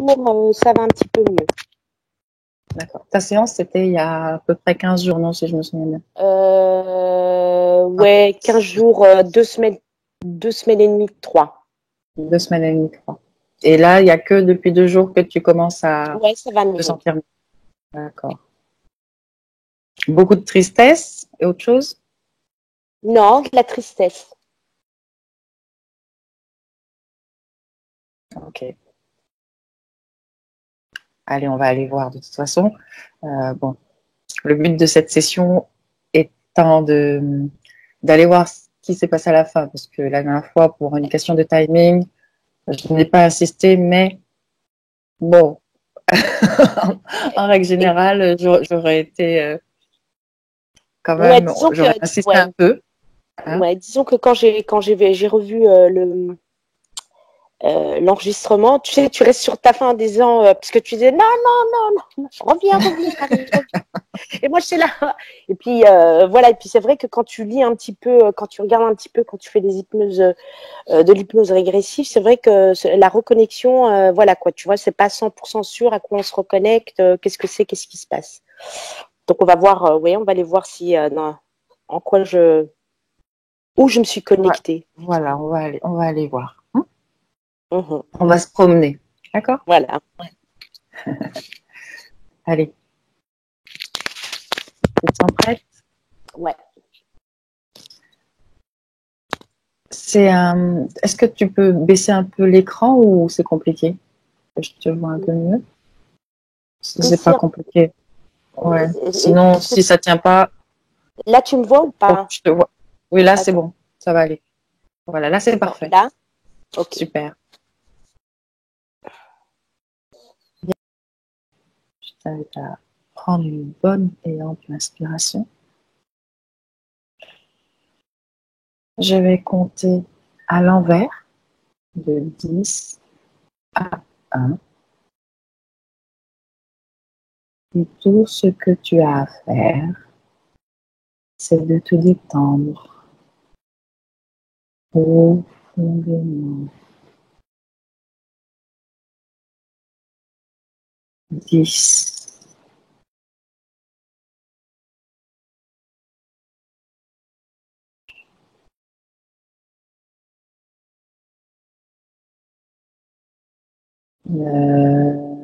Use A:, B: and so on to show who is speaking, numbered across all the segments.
A: jours, ça va un petit peu mieux.
B: D'accord. Ta séance, c'était il y a à peu près 15 jours, non, si je me souviens bien.
A: Ouais, 15 jours, 2 semaines et demie, 3.
B: 2 semaines et demie, 3. Et là, il y a que depuis 2 jours que tu commences à
A: Ouais, ça va
B: te
A: mieux.
B: sentir mieux. D'accord. Beaucoup de tristesse et autre chose?
A: Non, de la tristesse.
B: Ok. Allez, on va aller voir de toute façon. Bon, le but de cette session étant d'aller voir ce qui s'est passé à la fin, parce que la dernière fois, pour une question de timing, je n'ai pas insisté, mais bon, en règle générale, j'aurais été quand
A: Ouais,
B: même,
A: disons que,
B: j'aurais insisté un peu. Hein.
A: ouais, disons que j'ai revu l'enregistrement, tu sais, tu restes sur ta fin en disant, parce que tu disais non, non, non, non, reviens, Marie, reviens. Et moi, je suis là. Et puis, voilà. Et puis, c'est vrai que quand tu lis un petit peu, quand tu regardes un petit peu, quand tu fais des hypnoses, de l'hypnose régressive, c'est vrai que la reconnexion, voilà quoi, tu vois, c'est pas 100% sûr à quoi on se reconnecte, qu'est-ce que c'est, qu'est-ce qui se passe. Donc, on va voir, on va aller voir si, en quoi où je me suis
B: Ouais.
A: connectée.
B: Voilà, on va aller voir. Hein.
A: Mhm.
B: On va se promener. D'accord?
A: Voilà.
B: Allez, tu te sens prête?
A: Ouais.
B: Est-ce que tu peux baisser un peu l'écran ou c'est compliqué? Je te vois un peu mieux. Si c'est pas
A: Baisser.
B: compliqué. Ouais. Sinon,
A: Est-ce que
B: si ça tient pas,
A: là, tu me vois ou
B: bon,
A: pas?
B: je te vois. Oui, là, c'est
A: Attends.
B: bon. Ça va aller. Voilà, là, c'est
A: Attends.
B: parfait.
A: Là? Ok.
B: Super. Bien. Je t'invite à prendre une bonne et ample inspiration. Je vais compter à l'envers de 10 à 1. Et tout ce que tu as à faire, c'est de te détendre profondément. 10. 9.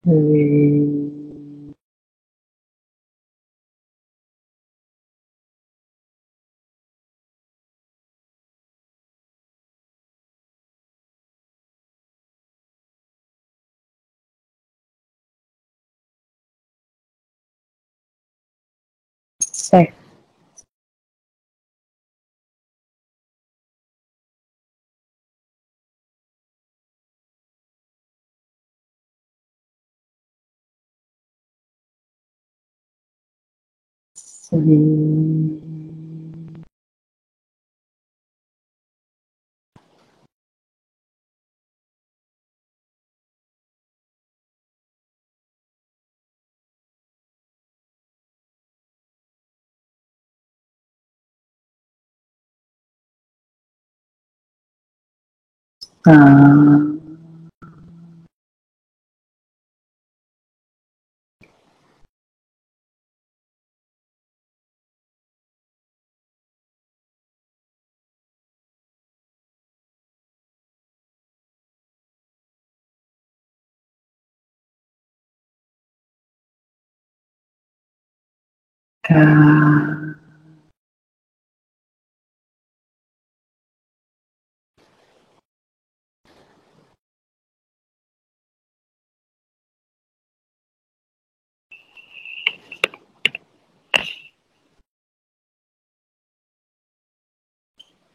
B: 8. 7.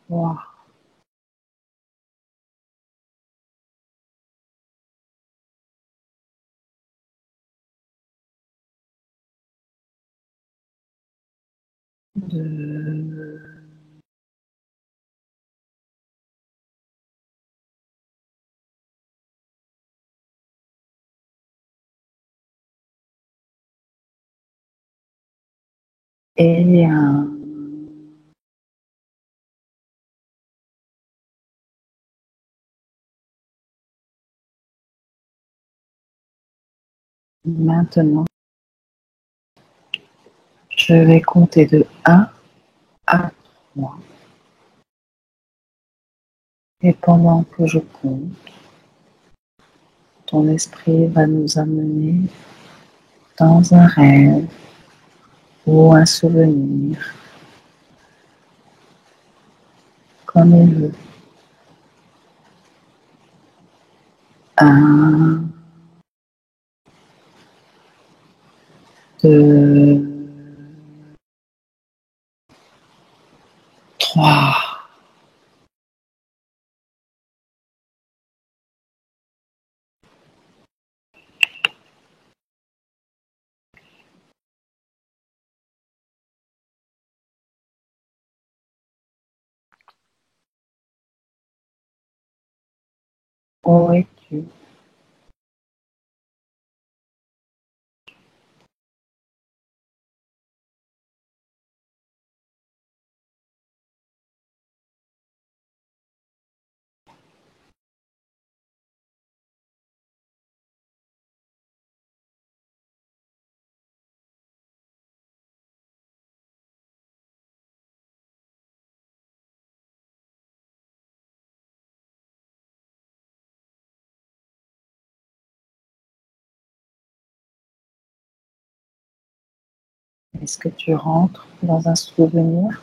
B: Wow. 2. Et maintenant, je vais compter de 1 à 3. Et pendant que je compte, ton esprit va nous amener dans un rêve ou un souvenir, comme il veut. 1, 2, 3. Où es-tu? Est-ce que tu rentres dans un souvenir?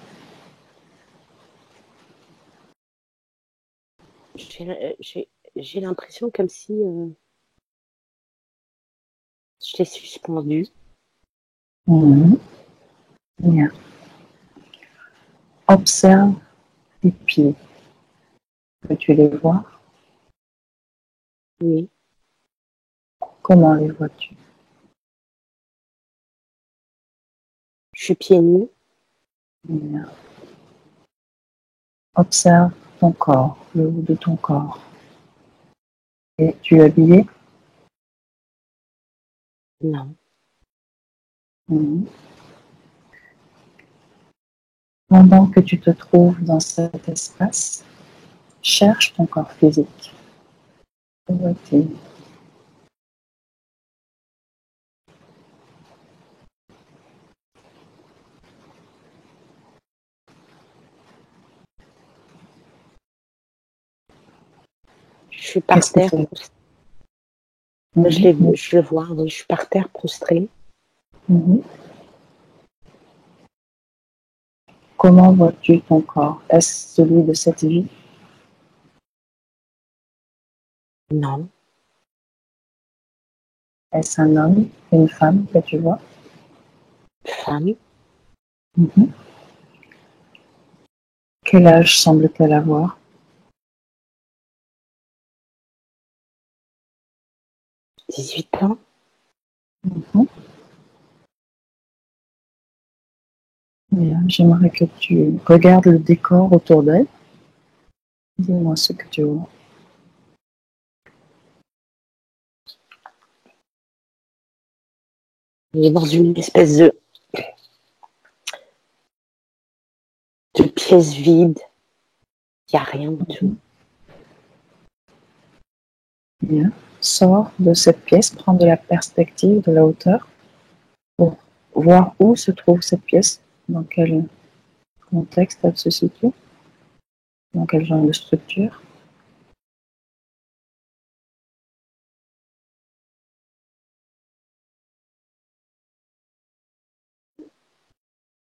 A: J'ai l'impression comme si je l'ai suspendu.
B: Bien. Observe tes pieds. Peux-tu les voir?
A: Oui,
B: Comment les vois-tu?
A: je suis pieds nus.
B: Bien. Observe ton corps, le haut de ton corps. Es-tu habillé?
A: Non,
B: Mhm. Pendant que tu te trouves dans cet espace, cherche ton corps physique. Où est-il?
A: je suis par
B: Qu'est-ce que
A: terre.
B: c'est?
A: Je le vois, oui, je suis par terre prostrée.
B: Mhm. Comment vois-tu ton corps? Est-ce celui de cette vie?
A: Non,
B: Est-ce un homme, une femme que tu vois?
A: femme,
B: Mhm. Quel âge semble-t-elle avoir?
A: 18 ans.
B: Mhm. Bien. J'aimerais que tu regardes le décor autour d'elle. Dis-moi ce que tu vois.
A: Il est dans une espèce de pièce vide. Il n'y a rien du tout.
B: Bien. Sors de cette pièce, prends de la perspective, de la hauteur, pour voir où se trouve cette pièce, dans quel contexte elle se situe, dans quel genre de structure.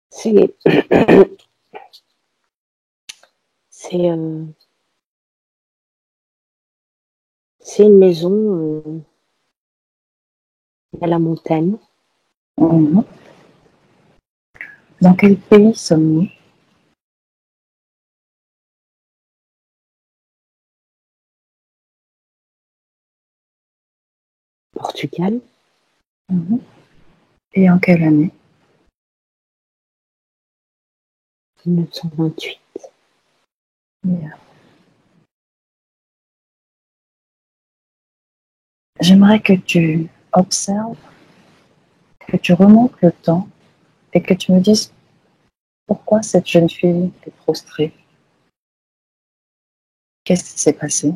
A: C'est c'est c'est une maison à la montagne.
B: Mhm. Dans quel pays sommes-nous?
A: Portugal,
B: Mhm. Et en quelle année?
A: 1928.
B: Bien. J'aimerais que tu observes, que tu remontes le temps et que tu me dises pourquoi cette jeune fille est prostrée. Qu'est-ce qui s'est passé?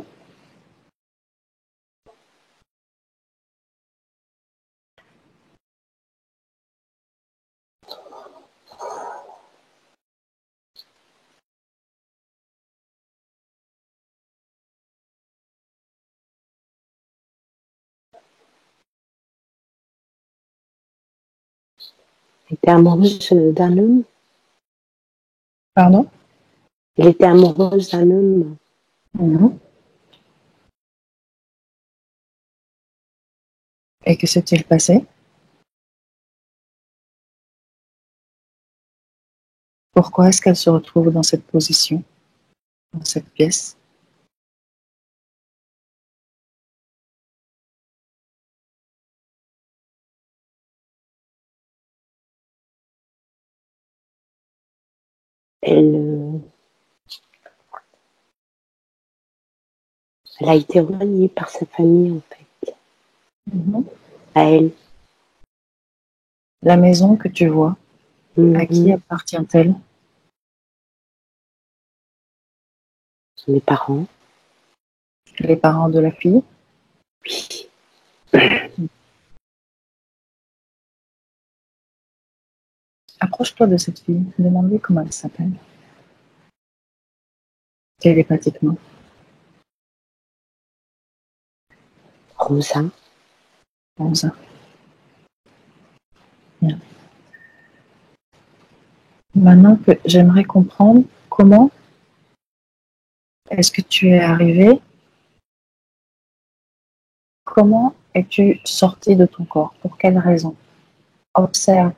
A: Elle était amoureuse d'un homme.
B: Pardon?
A: Elle était amoureuse d'un homme.
B: Et que s'est-il passé? Pourquoi est-ce qu'elle se retrouve dans cette position, dans cette pièce?
A: Elle a été reniée par sa famille, en fait. À elle.
B: La maison que tu vois, à qui appartient-elle?
A: Mes parents.
B: Les parents de la fille?
A: Oui.
B: Approche-toi de cette fille, demande-lui comment elle s'appelle. Télépathiquement.
A: Rosa.
B: Rosa. Bien. Maintenant que j'aimerais comprendre comment est-ce que tu es arrivé, comment es-tu sorti de ton corps, pour quelle raison? Observe.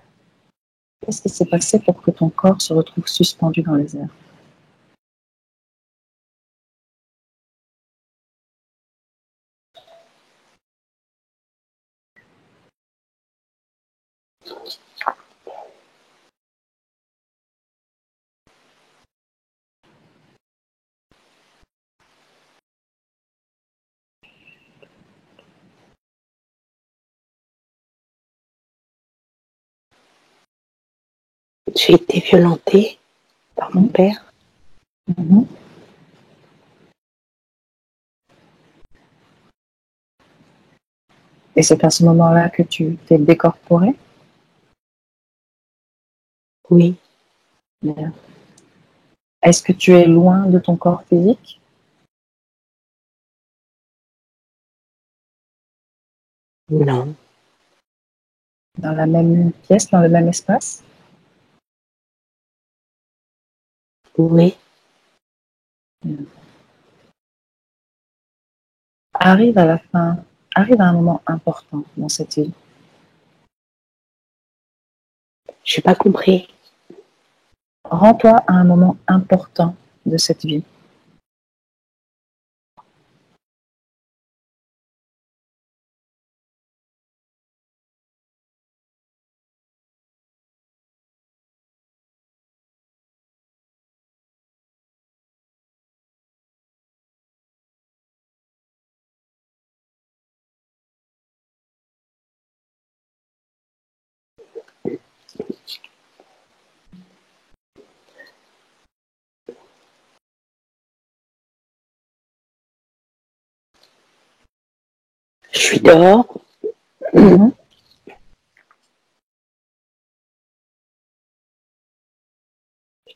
B: Qu'est-ce qui s'est passé pour que ton corps se retrouve suspendu dans les airs?
A: J'ai été violentée par mon père.
B: Et c'est à ce moment-là que tu t'es décorporé?
A: Oui.
B: Bien. Est-ce que tu es loin de ton corps physique?
A: Non.
B: Dans la même pièce, dans le même espace?
A: Oui.
B: Bien. Arrive à la fin, arrive à un moment important dans cette vie.
A: Je n'ai pas compris.
B: Rends-toi à un moment important de cette vie.
A: Je suis dehors.
B: Mhm.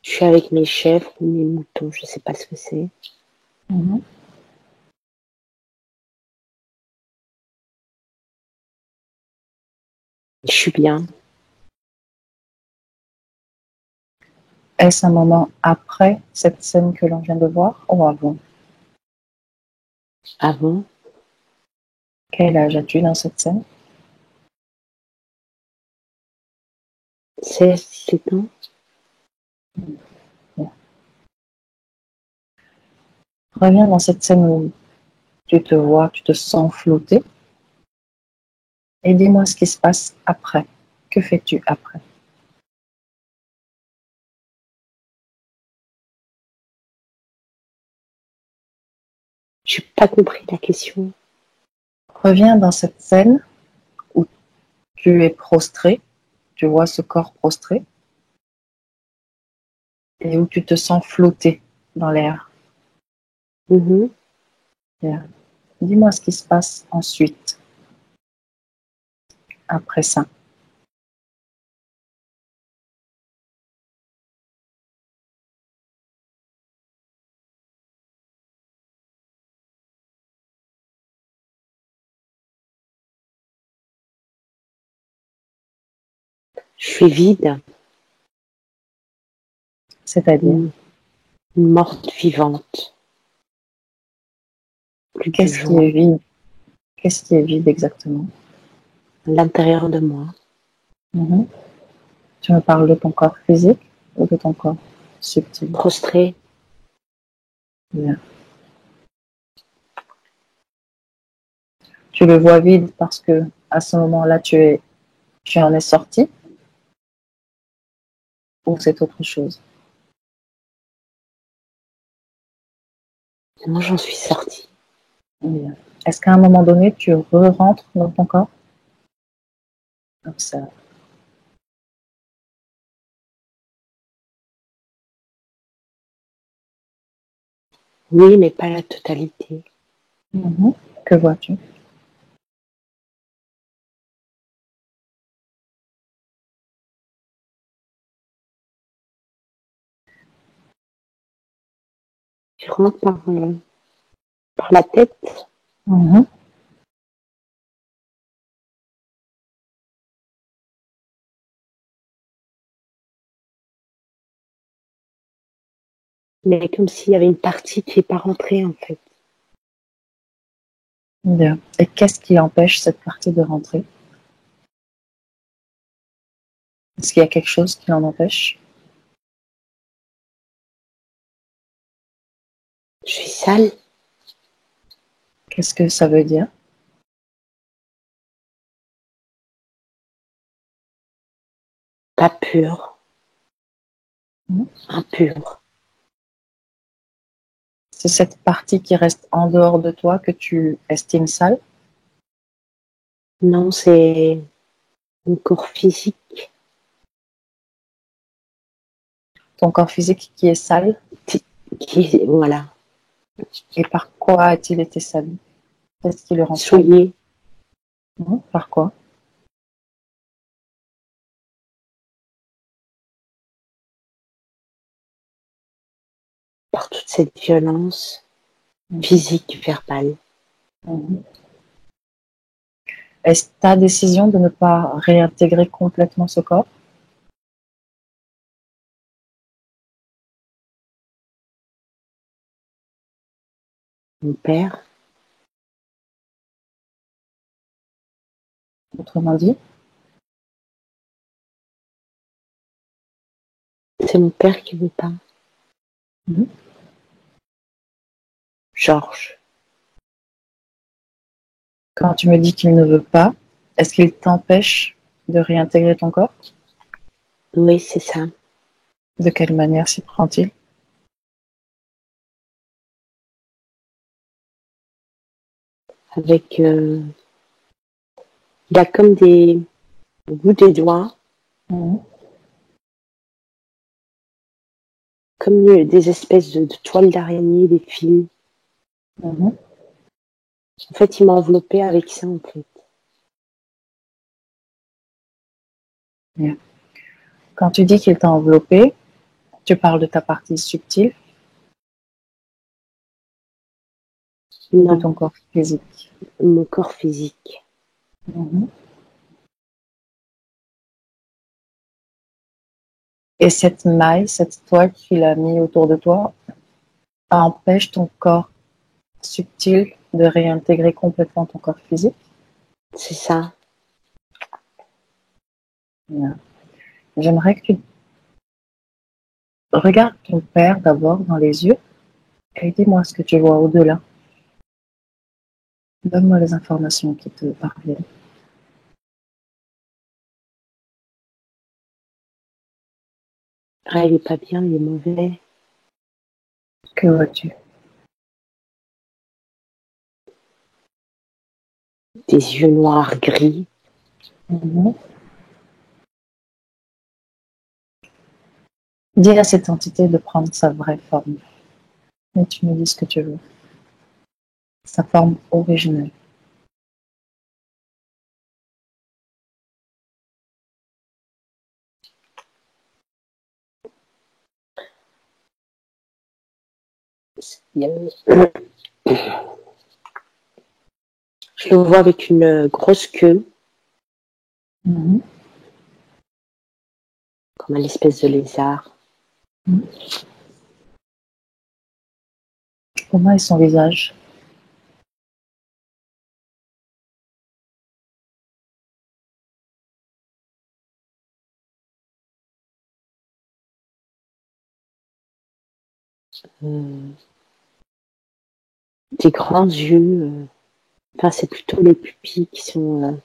A: Je suis avec mes chèvres ou mes moutons, je ne sais pas ce que c'est.
B: Mhm.
A: Je suis bien.
B: Est-ce un moment après cette scène que l'on vient de voir ou avant?
A: Avant,
B: Quel âge as-tu dans cette scène?
A: 16, 17 ans.
B: Bien. Reviens dans cette scène où tu te vois, tu te sens flotter. Et dis-moi ce qui se passe après. Que fais-tu après?
A: Je n'ai pas compris la question.
B: Reviens dans cette scène où tu es prostré tu vois ce corps prostré et où tu te sens flotter dans l'air.
A: Mhm.
B: Dis-moi ce qui se passe ensuite, après ça.
A: Je suis vide,
B: C'est-à-dire,
A: une morte vivante. Plus de
B: qu'est-ce qui
A: joie
B: est vide? Qu'est-ce qui est vide exactement?
A: à l'intérieur de moi.
B: Mhm. Tu me parles de ton corps physique ou de ton corps subtil?
A: Prostrée.
B: Bien. Tu le vois vide parce que à ce moment-là, tu en es sorti ou c'est autre chose?
A: Moi, j'en suis sortie.
B: Bien. Est-ce qu'à un moment donné, tu re-rentres dans ton corps? Observe.
A: Oui, mais pas la totalité.
B: Mhm. Que vois-tu?
A: Je rentre par la tête.
B: Mhm.
A: Mais comme s'il y avait une partie qui n'est pas rentrée, en fait.
B: Bien. Et qu'est-ce qui empêche cette partie de rentrer? Est-ce qu'il y a quelque chose qui l'en empêche?
A: Je suis sale,
B: Qu'est-ce que ça veut dire?
A: pas pure,
B: Mhm.
A: impure.
B: C'est cette partie qui reste en dehors de toi que tu estimes sale?
A: Non, c'est mon corps physique
B: Ton corps physique qui est sale?
A: voilà,
B: Et par quoi a-t-il été sali? Qu'est-ce qui le rend sale?
A: souillé
B: Par quoi?
A: par toute cette violence physique, verbale.
B: Mhm. Est-ce ta décision de ne pas réintégrer complètement ce corps?
A: Mon père,
B: Autrement dit,
A: c'est mon père qui veut pas.
B: Mhm.
A: Georges,
B: Quand tu me dis qu'il ne veut pas, est-ce qu'il t'empêche de réintégrer ton corps?
A: oui, c'est ça.
B: De quelle manière s'y prend-il?
A: Avec, il a comme au bout des doigts,
B: Mhm.
A: comme des espèces de toiles d'araignée, des fils.
B: Mhm.
A: En fait, il m'a enveloppée avec ça, en fait.
B: Bien. Quand tu dis qu'il t'a enveloppé, tu parles de ta partie subtile ou de
A: Non,
B: ton corps physique?
A: mon corps physique.
B: Mhm. Et cette maille, cette toile qu'il a mis autour de toi, empêche ton corps subtil de réintégrer complètement ton corps physique?
A: C'est ça.
B: Bien. J'aimerais que tu regardes ton père d'abord dans les yeux et dis-moi ce que tu vois au-delà. Donne-moi les informations qui te parviennent.
A: Ah, il est pas bien, il est mauvais.
B: Que vois-tu?
A: Des yeux noirs, gris.
B: Mhm. Dis à cette entité de prendre sa vraie forme. Et tu me dis ce que tu veux. Sa forme originelle.
A: Je le vois avec une grosse queue, comme une espèce de lézard.
B: Comment est son visage?
A: Des grands yeux. Enfin, c'est plutôt les pupilles qui sont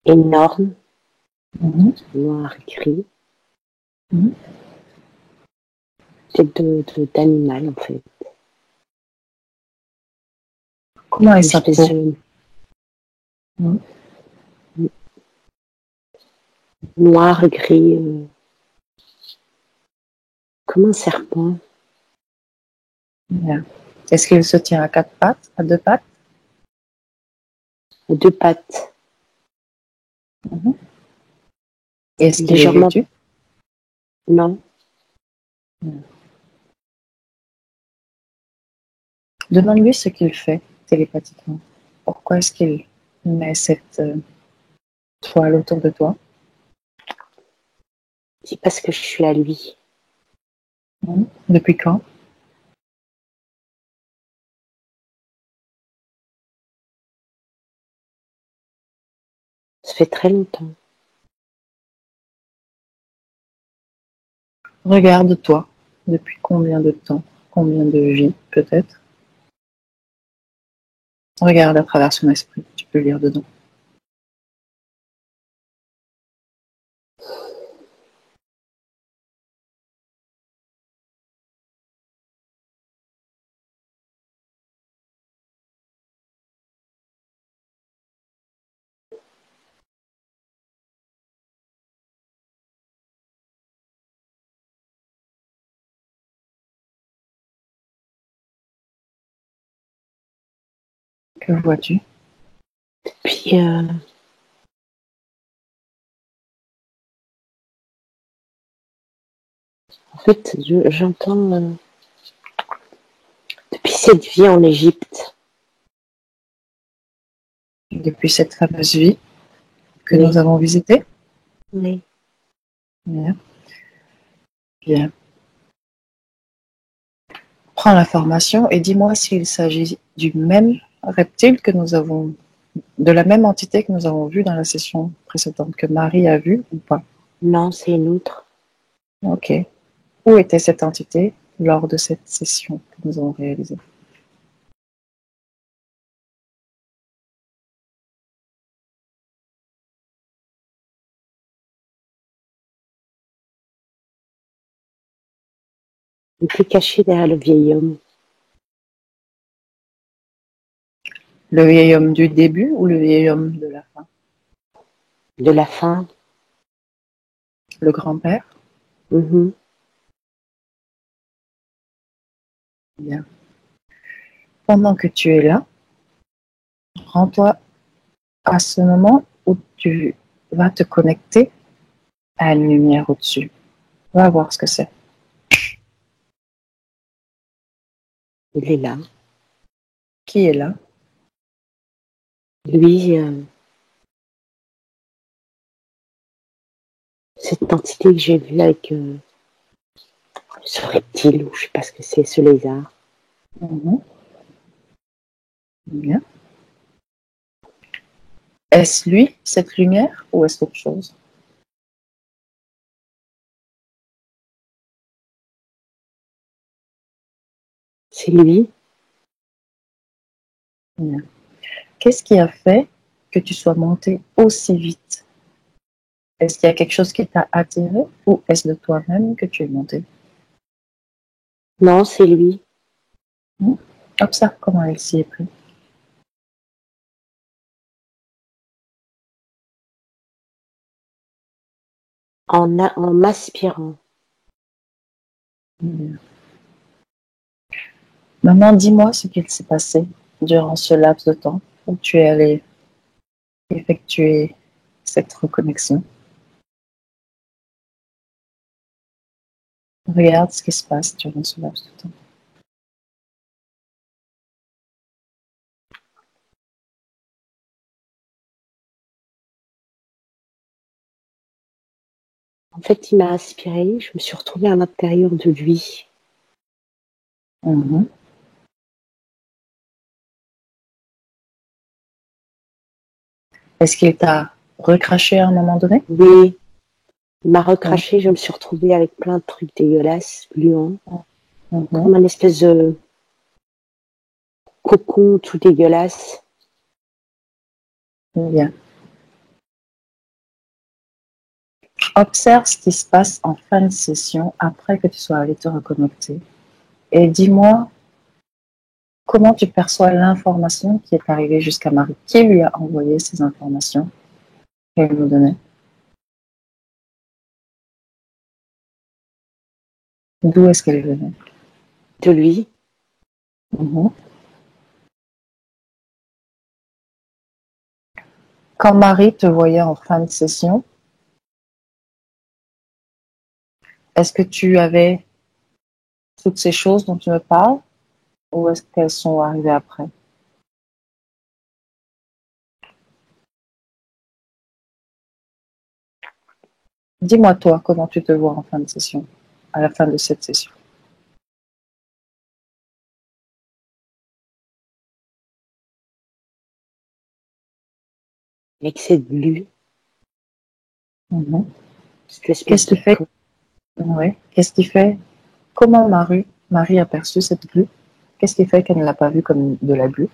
A: énormes, noir gris. C'est d'animal, en fait.
B: Comment est
A: Une
B: sa
A: espèce
B: peau?
A: noir gris, comme un serpent.
B: Bien. Est-ce qu'il se tient à quatre pattes, à deux pattes?
A: À deux pattes.
B: Est-ce qu'il est
A: Légèrement.
B: vêtu?
A: Non.
B: Demande-lui ce qu'il fait télépathiquement. Pourquoi est-ce qu'il met cette toile autour de toi?
A: C'est parce que je suis à lui.
B: Depuis quand?
A: Ça fait très longtemps.
B: Regarde-toi. Depuis combien de temps? Combien de vies, peut-être? Regarde à travers son esprit. Tu peux lire dedans. Que vois-tu?
A: Puis, en fait, j'entends depuis cette vie en Égypte.
B: Depuis cette fameuse vie que
A: Oui.
B: nous avons visitée?
A: Oui.
B: Bien. Bien. Prends l'information et dis-moi s'il s'agit du même reptile que nous avons, de la même entité que nous avons vue dans la session précédente, que Marie a vue ou pas.
A: Non, c'est une outre.
B: Ok. Où était cette entité lors de cette session que nous avons réalisée?
A: Il était caché derrière le vieil homme.
B: Le vieil homme du début ou le vieil homme de la fin?
A: De la fin.
B: Le grand-père? Bien. Pendant que tu es là, rends-toi à ce moment où tu vas te connecter à une lumière au-dessus. Va voir ce que c'est.
A: Il est là.
B: Qui est là?
A: Lui, cette entité que j'ai vue avec ce reptile, ou je sais pas ce que c'est, ce lézard.
B: Bien. Est-ce lui, cette lumière, ou est-ce autre chose?
A: C'est lui.
B: Bien. Qu'est-ce qui a fait que tu sois monté aussi vite? Est-ce qu'il y a quelque chose qui t'a attiré ou est-ce de toi-même que tu es monté?
A: Non, c'est lui.
B: Observe comment elle s'y est prise.
A: en m'aspirant.
B: Bien. Maintenant, dis-moi ce qu'il s'est passé durant ce laps de temps où tu es allé effectuer cette reconnexion. Regarde ce qui se passe durant ce laps de temps.
A: En fait, il m'a aspiré, je me suis retrouvée à l'intérieur de lui.
B: Mhm. Est-ce qu'il t'a recraché à un moment donné?
A: Oui, il m'a
B: Oui.
A: recraché, je me suis retrouvée avec plein de trucs dégueulasses, gluants,
B: Mhm.
A: comme un espèce de cocon tout dégueulasse.
B: Bien. Observe ce qui se passe en fin de session après que tu sois allé te reconnecter et dis-moi comment tu perçois l'information qui est arrivée jusqu'à Marie. Qui lui a envoyé ces informations qu'elle nous donnait? D'où est-ce qu'elle venait?
A: De lui.
B: Mhm. Quand Marie te voyait en fin de session, est-ce que tu avais toutes ces choses dont tu me parles ou est-ce qu'elles sont arrivées après? Dis-moi toi comment tu te vois en fin de session, à la fin de cette session.
A: Excès de glu,
B: Mhm.
A: cette espèce
B: Qu'est-ce
A: de
B: qui fait, ouais, qu'est-ce qui fait, comment Marie a perçu cette glu? Qu'est-ce qui fait qu'elle ne l'a pas vue comme de la glu?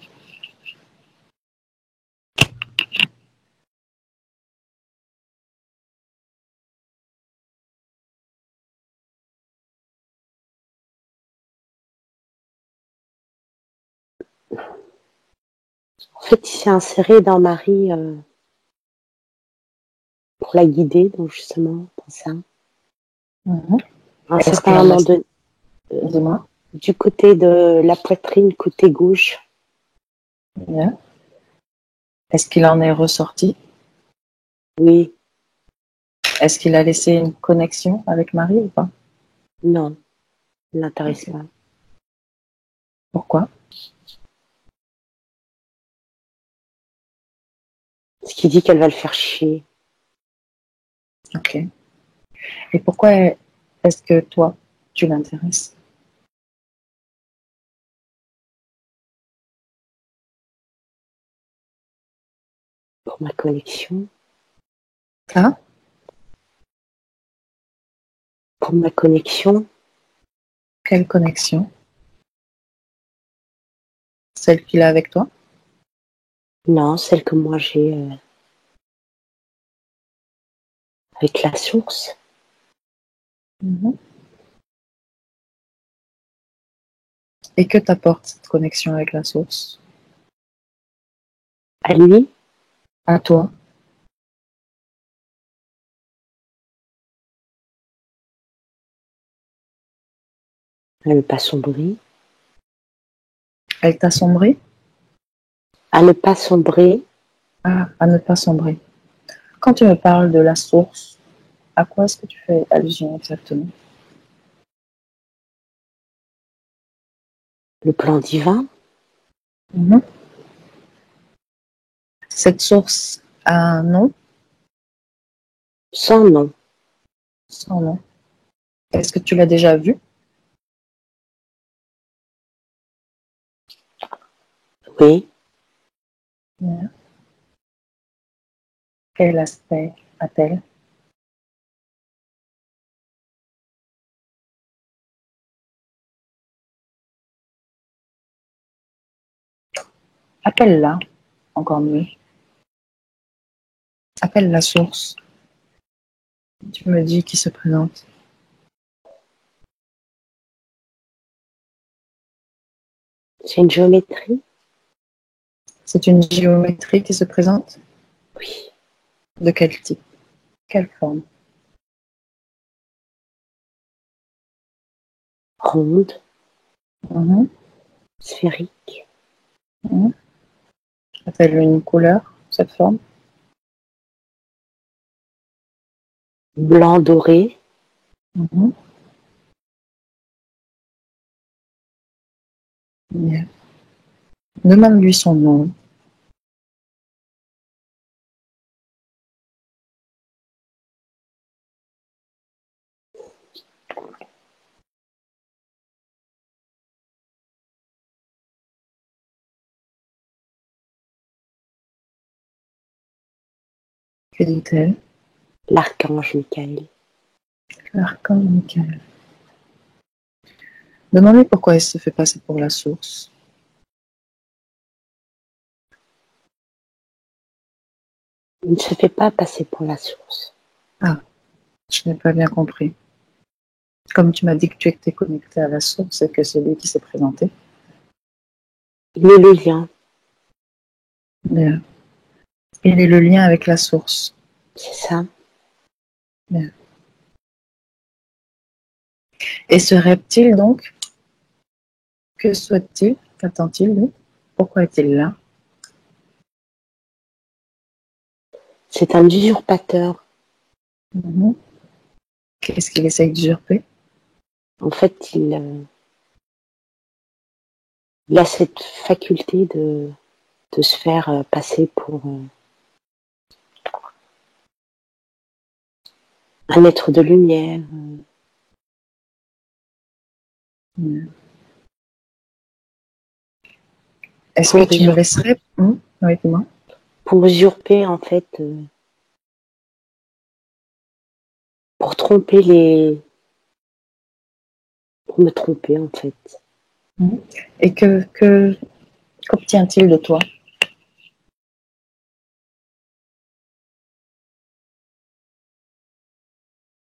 A: En fait, il s'est inséré dans Marie pour la guider, donc justement, pour ça.
B: Mhm.
A: À un
B: Est-ce qu'il
A: certain
B: en a,
A: moment de,
B: dis-moi,
A: du côté de la poitrine, côté gauche,
B: bien. Est-ce qu'il en est ressorti?
A: oui,
B: Est-ce qu'il a laissé une connexion avec Marie ou pas?
A: non, ne l'intéresse
B: Ok.
A: pas.
B: Pourquoi?
A: Ce qui dit qu'elle va le faire chier.
B: Ok. Et pourquoi est-ce que toi, tu l'intéresses?
A: Pour ma connexion.
B: Hein?
A: Pour ma connexion.
B: Quelle connexion? Celle qu'il a avec toi?
A: Non, celle que moi j'ai avec la source.
B: Mhm. Et que t'apporte cette connexion avec la source?
A: À lui,
B: À toi?
A: à ne pas sombrer.
B: Elle t'a sombré?
A: À ne pas sombrer.
B: Ah, à ne pas sombrer. Quand tu me parles de la source, à quoi est-ce que tu fais allusion exactement?
A: Le plan divin.
B: Mhm. Cette source a un nom,
A: Sans nom.
B: sans nom. Est-ce que tu l'as déjà vu?
A: Oui.
B: Bien. Quel aspect a-t-elle? Appelle-la, encore mieux. Appelle la source. Tu me dis qui se présente.
A: C'est une géométrie.
B: C'est une géométrie qui se présente?
A: Oui.
B: De quel type? Quelle forme?
A: ronde,
B: Mhm.
A: sphérique,
B: Mhm. A-t-elle une couleur, cette forme?
A: blanc doré,
B: Mhm. Bien. Demande-lui son nom. Que dit-elle?
A: l'archange Michael.
B: L'archange Michael. Demande-lui pourquoi il se fait passer pour la source.
A: Il ne se fait pas passer pour la source.
B: Ah, je n'ai pas bien compris. Comme tu m'as dit que tu étais connecté à la source et que c'est lui qui s'est présenté.
A: Il est le lien,
B: Bien. Il est le lien avec la source.
A: c'est ça.
B: Bien. Et ce reptile, donc, que souhaite-t-il? Qu'attend-il, lui? Pourquoi est-il là?
A: C'est un usurpateur.
B: Mhm. Qu'est-ce qu'il essaye d'usurper?
A: En fait, il a cette faculté de se faire passer pour un être de lumière.
B: Est-ce que
A: Pour
B: tu me
A: usurper,
B: laisserais? Oui, dis-moi.
A: pour usurper, en fait, pour tromper pour me tromper, en fait.
B: Et qu'obtient-il de toi?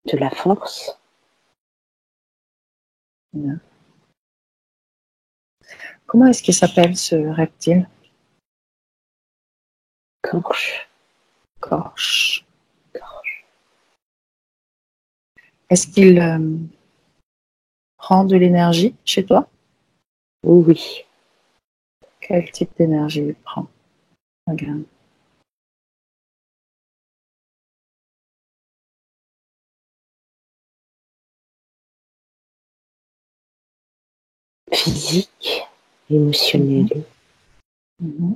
A: De la force,
B: Bien. Comment est-ce qu'il s'appelle ce reptile?
A: corche.
B: Corche. Est-ce qu'il prend de l'énergie chez toi?
A: Oui,
B: Quel type d'énergie il prend? Regarde.
A: physique,
B: Mhm.
A: émotionnel,
B: Mhm.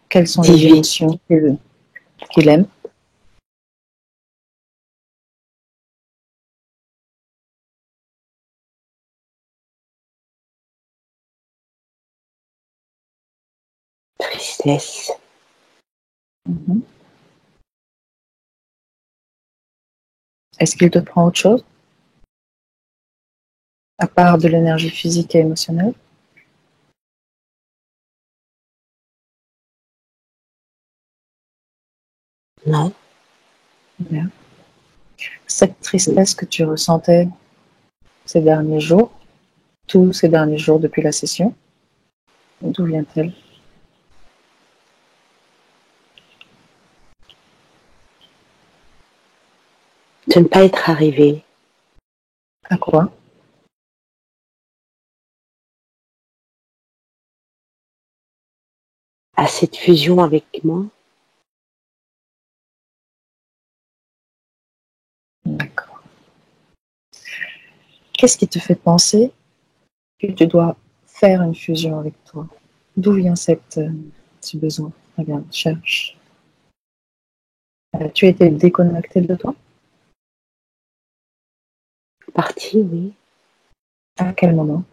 B: Quelles sont les
A: divin,
B: émotions qu'il aime?
A: tristesse,
B: Mhm. Est-ce qu'il te prend autre chose, à part de l'énergie physique et émotionnelle?
A: non,
B: Bien. Cette tristesse que tu ressentais ces derniers jours, tous ces derniers jours depuis la session, d'où vient-elle?
A: de ne pas être arrivé,
B: À quoi?
A: à cette fusion avec moi.
B: D'accord. Qu'est-ce qui te fait penser que tu dois faire une fusion avec toi? D'où vient ce besoin? Regarde, cherche. Tu étais déconnecté de toi?
A: Partie, oui.
B: À quel moment?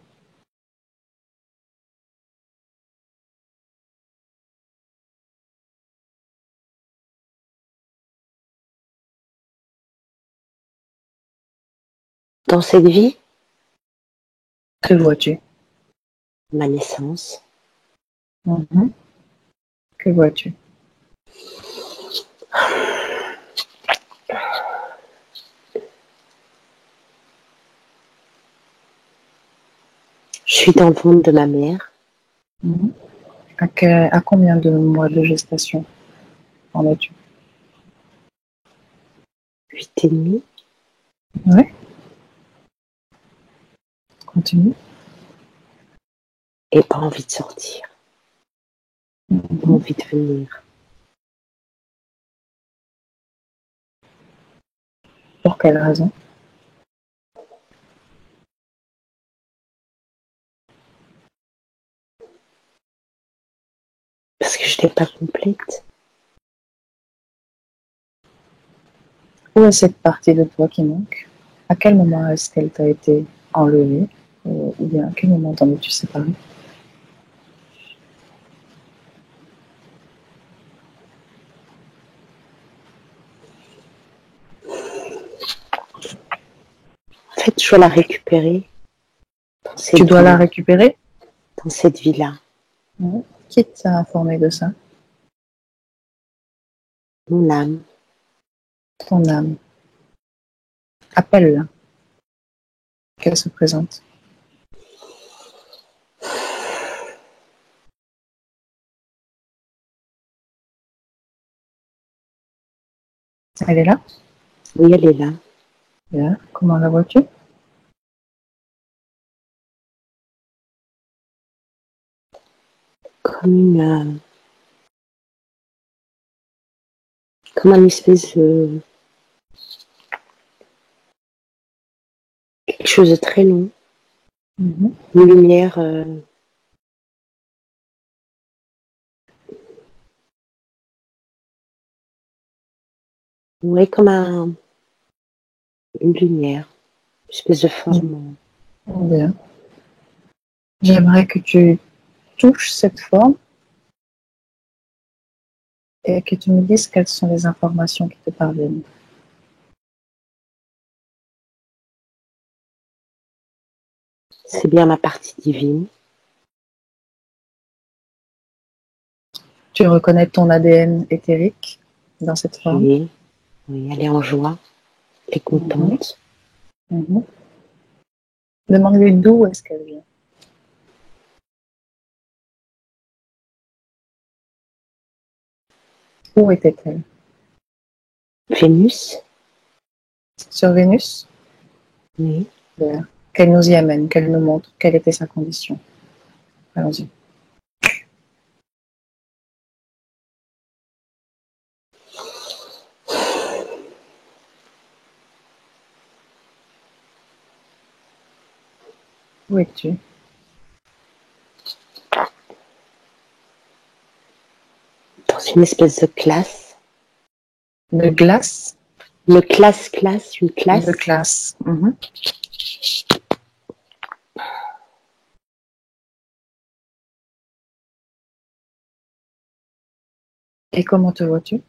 A: Dans cette vie,
B: Que vois-tu?
A: ma naissance,
B: Mhm. Que vois-tu?
A: je suis dans le ventre de ma mère,
B: Mhm. À combien de mois de gestation en es-tu?
A: 8 et demi.
B: Ouais. Continue.
A: Et pas envie de sortir. Pas envie de venir.
B: Pour quelle raison?
A: Parce que je n'étais pas complète.
B: Où est cette partie de toi qui manque? À quel moment est-ce qu'elle t'a été enlevée? Ou bien à quel moment t'en es-tu séparée?
A: En fait, je dois la récupérer.
B: Tu dois la récupérer?
A: Dans cette vie-là.
B: Qui t'a informé de ça?
A: Mon âme.
B: Ton âme. Appelle-la. Qu'elle se présente. Elle est là?
A: Oui, elle est là.
B: Bien. Comment la vois-tu?
A: Comme une espèce de... quelque chose de très long. Une lumière... Oui, comme une lumière. Une espèce de forme.
B: Bien. J'aimerais que tu touches cette forme et que tu me dises quelles sont les informations qui te parviennent.
A: C'est bien ma partie divine.
B: Tu reconnais ton ADN éthérique dans cette forme?
A: Oui, oui, elle est en joie. Elle est contente.
B: Demande-lui d'où est-ce qu'elle vient. Où était-elle?
A: Vénus.
B: Sur Vénus?
A: Oui.
B: Bien. Qu'elle nous y amène, qu'elle nous montre quelle était sa condition. Allons-y. Où es-tu?
A: Dans une espèce de classe.
B: De glace?
A: Une classe, une classe.
B: De classe. Et comment te vois-tu?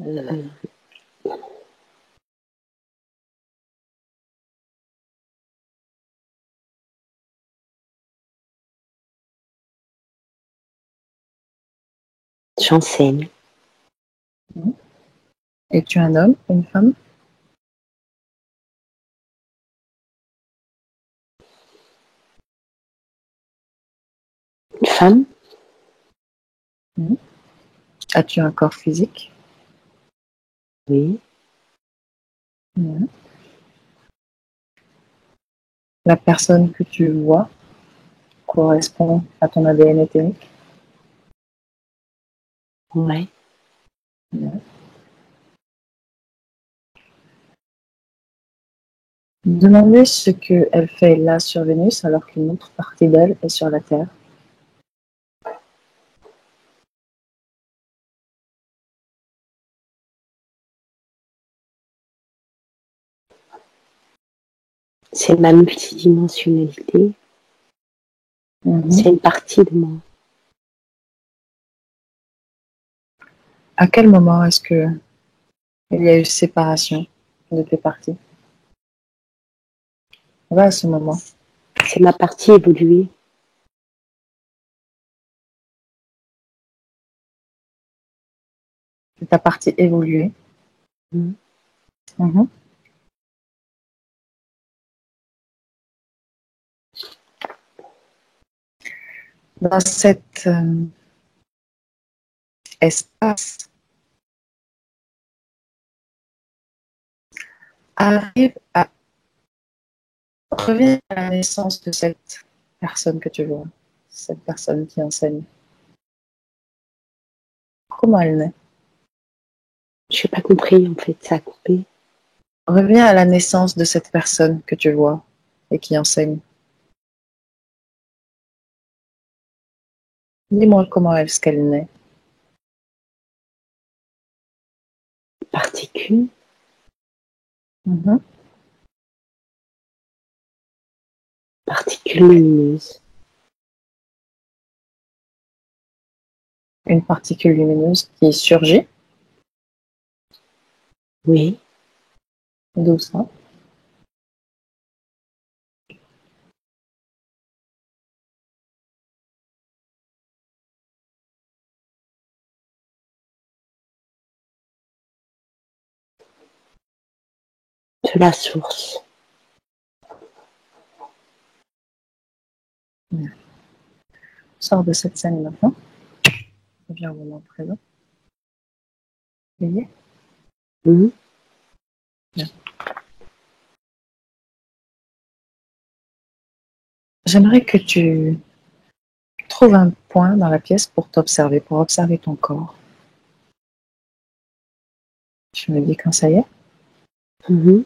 A: Euh, J'enseigne.
B: Es-tu un homme, une femme?
A: Une femme.
B: As-tu un corps physique?
A: Oui.
B: La personne que tu vois correspond à ton ADN éthérique?
A: Ouais.
B: Demande-lui ce qu'elle fait là sur Vénus alors qu'une autre partie d'elle est sur la Terre.
A: C'est ma multidimensionnalité. C'est une partie de moi.
B: À quel moment est-ce que il y a eu séparation de tes parties? Va à ce moment.
A: C'est ma partie évoluée.
B: C'est ta partie évoluée. Dans cet espace arrive à revenir à la naissance de cette personne que tu vois, cette personne qui enseigne. Comment elle naît?
A: Je n'ai pas compris, en fait, ça a coupé.
B: Reviens à la naissance de cette personne que tu vois et qui enseigne. Dis-moi comment est-ce qu'elle naît.
A: Particules,
B: Mhm.
A: particules lumineuses.
B: Une particule lumineuse qui surgit.
A: Oui,
B: D'où ça?
A: de la source.
B: Sors de cette scène maintenant. Reviens au moment présent. Voyez?
A: Mhm.
B: Bien. J'aimerais que tu trouves un point dans la pièce pour t'observer, pour observer ton corps. Tu me dis quand ça y est?
A: Mhm.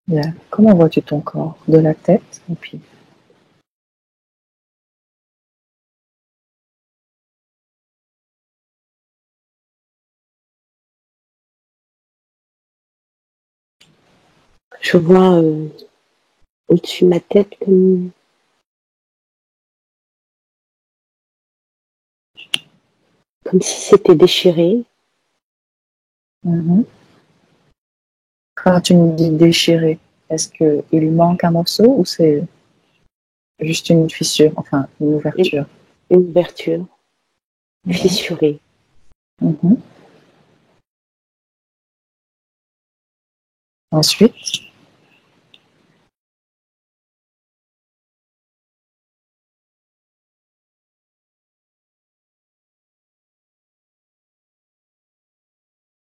B: Bien. Comment vois-tu ton corps? De la tête aux pieds.
A: Je vois au-dessus de ma tête comme si c'était déchiré.
B: Mhm. Quand tu me dis déchiré, est-ce qu'il manque un morceau ou c'est juste une fissure, enfin une
A: Une,
B: ouverture?
A: une ouverture
B: Ouais.
A: fissurée.
B: Mhm. Ensuite,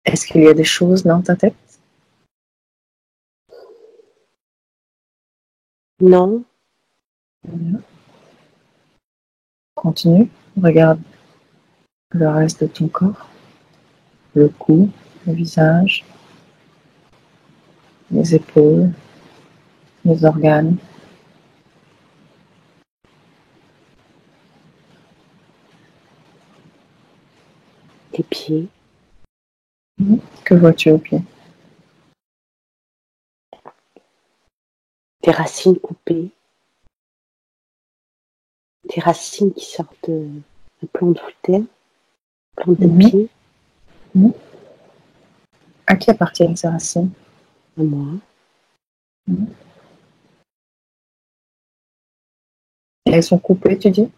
B: est-ce qu'il y a des choses dans ta tête?
A: Non,
B: Mhm. Continue, regarde le reste de ton corps, le cou, le visage, les épaules, les organes.
A: les pieds,
B: Mhm. Que vois-tu aux pieds?
A: des racines coupées, des racines qui sortent de plante de terre, plante de
B: Mhm.
A: pied,
B: Mhm. À qui appartiennent ces racines?
A: à moi.
B: Mhm. Et elles sont coupées, tu dis?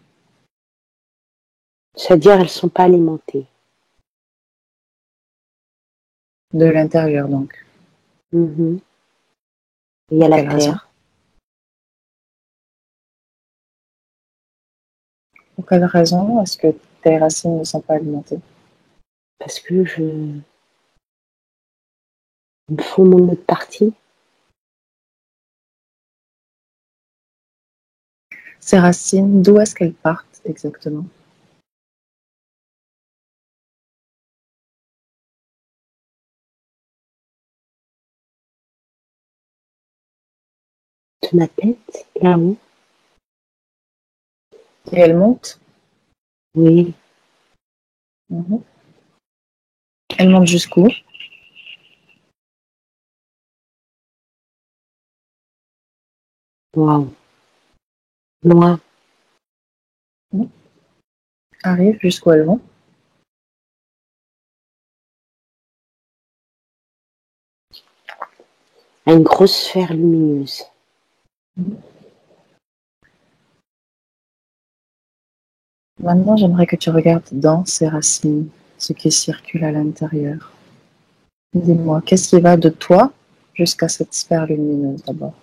A: C'est-à-dire, elles ne sont pas alimentées.
B: De l'intérieur, donc.
A: Mhm. Il y a
B: Pour
A: la
B: quelle raison?
A: terre,
B: Pour quelle raison est-ce que tes racines ne sont pas alimentées?
A: parce que je me fous mon autre partie.
B: Ces racines, d'où est-ce qu'elles partent exactement?
A: De ma tête, là-haut.
B: Et elles montent?
A: Oui,
B: Mhm. Elles montent jusqu'où?
A: waouh, loin,
B: Mhm. Arrivent jusqu'où elles vont?
A: à une grosse sphère lumineuse.
B: Mhm. Maintenant, j'aimerais que tu regardes dans ces racines, ce qui circule à l'intérieur. Dis-moi, qu'est-ce qui va de toi jusqu'à cette sphère lumineuse d'abord?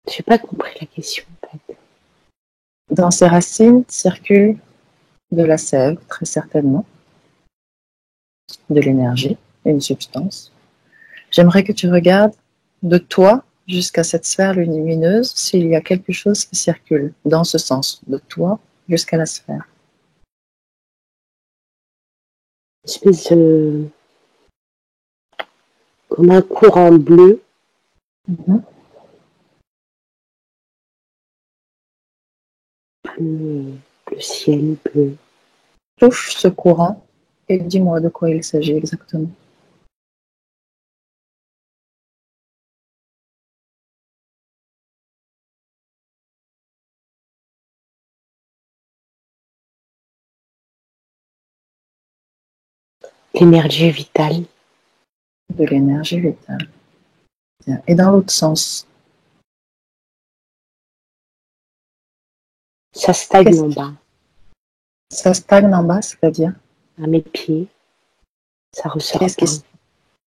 A: J'ai pas compris la question, en fait.
B: Dans ses racines circule de la sève, très certainement, de l'énergie, une substance. J'aimerais que tu regardes de toi jusqu'à cette sphère lumineuse s'il y a quelque chose qui circule dans ce sens, de toi jusqu'à la sphère.
A: Une espèce de... comme un courant bleu.
B: Mhm.
A: Le ciel bleu.
B: Touche ce courant et dis-moi de quoi il s'agit exactement.
A: L'énergie vitale.
B: De l'énergie vitale. Bien. Et dans l'autre sens,
A: Ça stagne en bas,
B: ça stagne en bas, c'est-à-dire
A: à mes pieds. Ça ressort
B: qu'est-ce qui,
A: pas.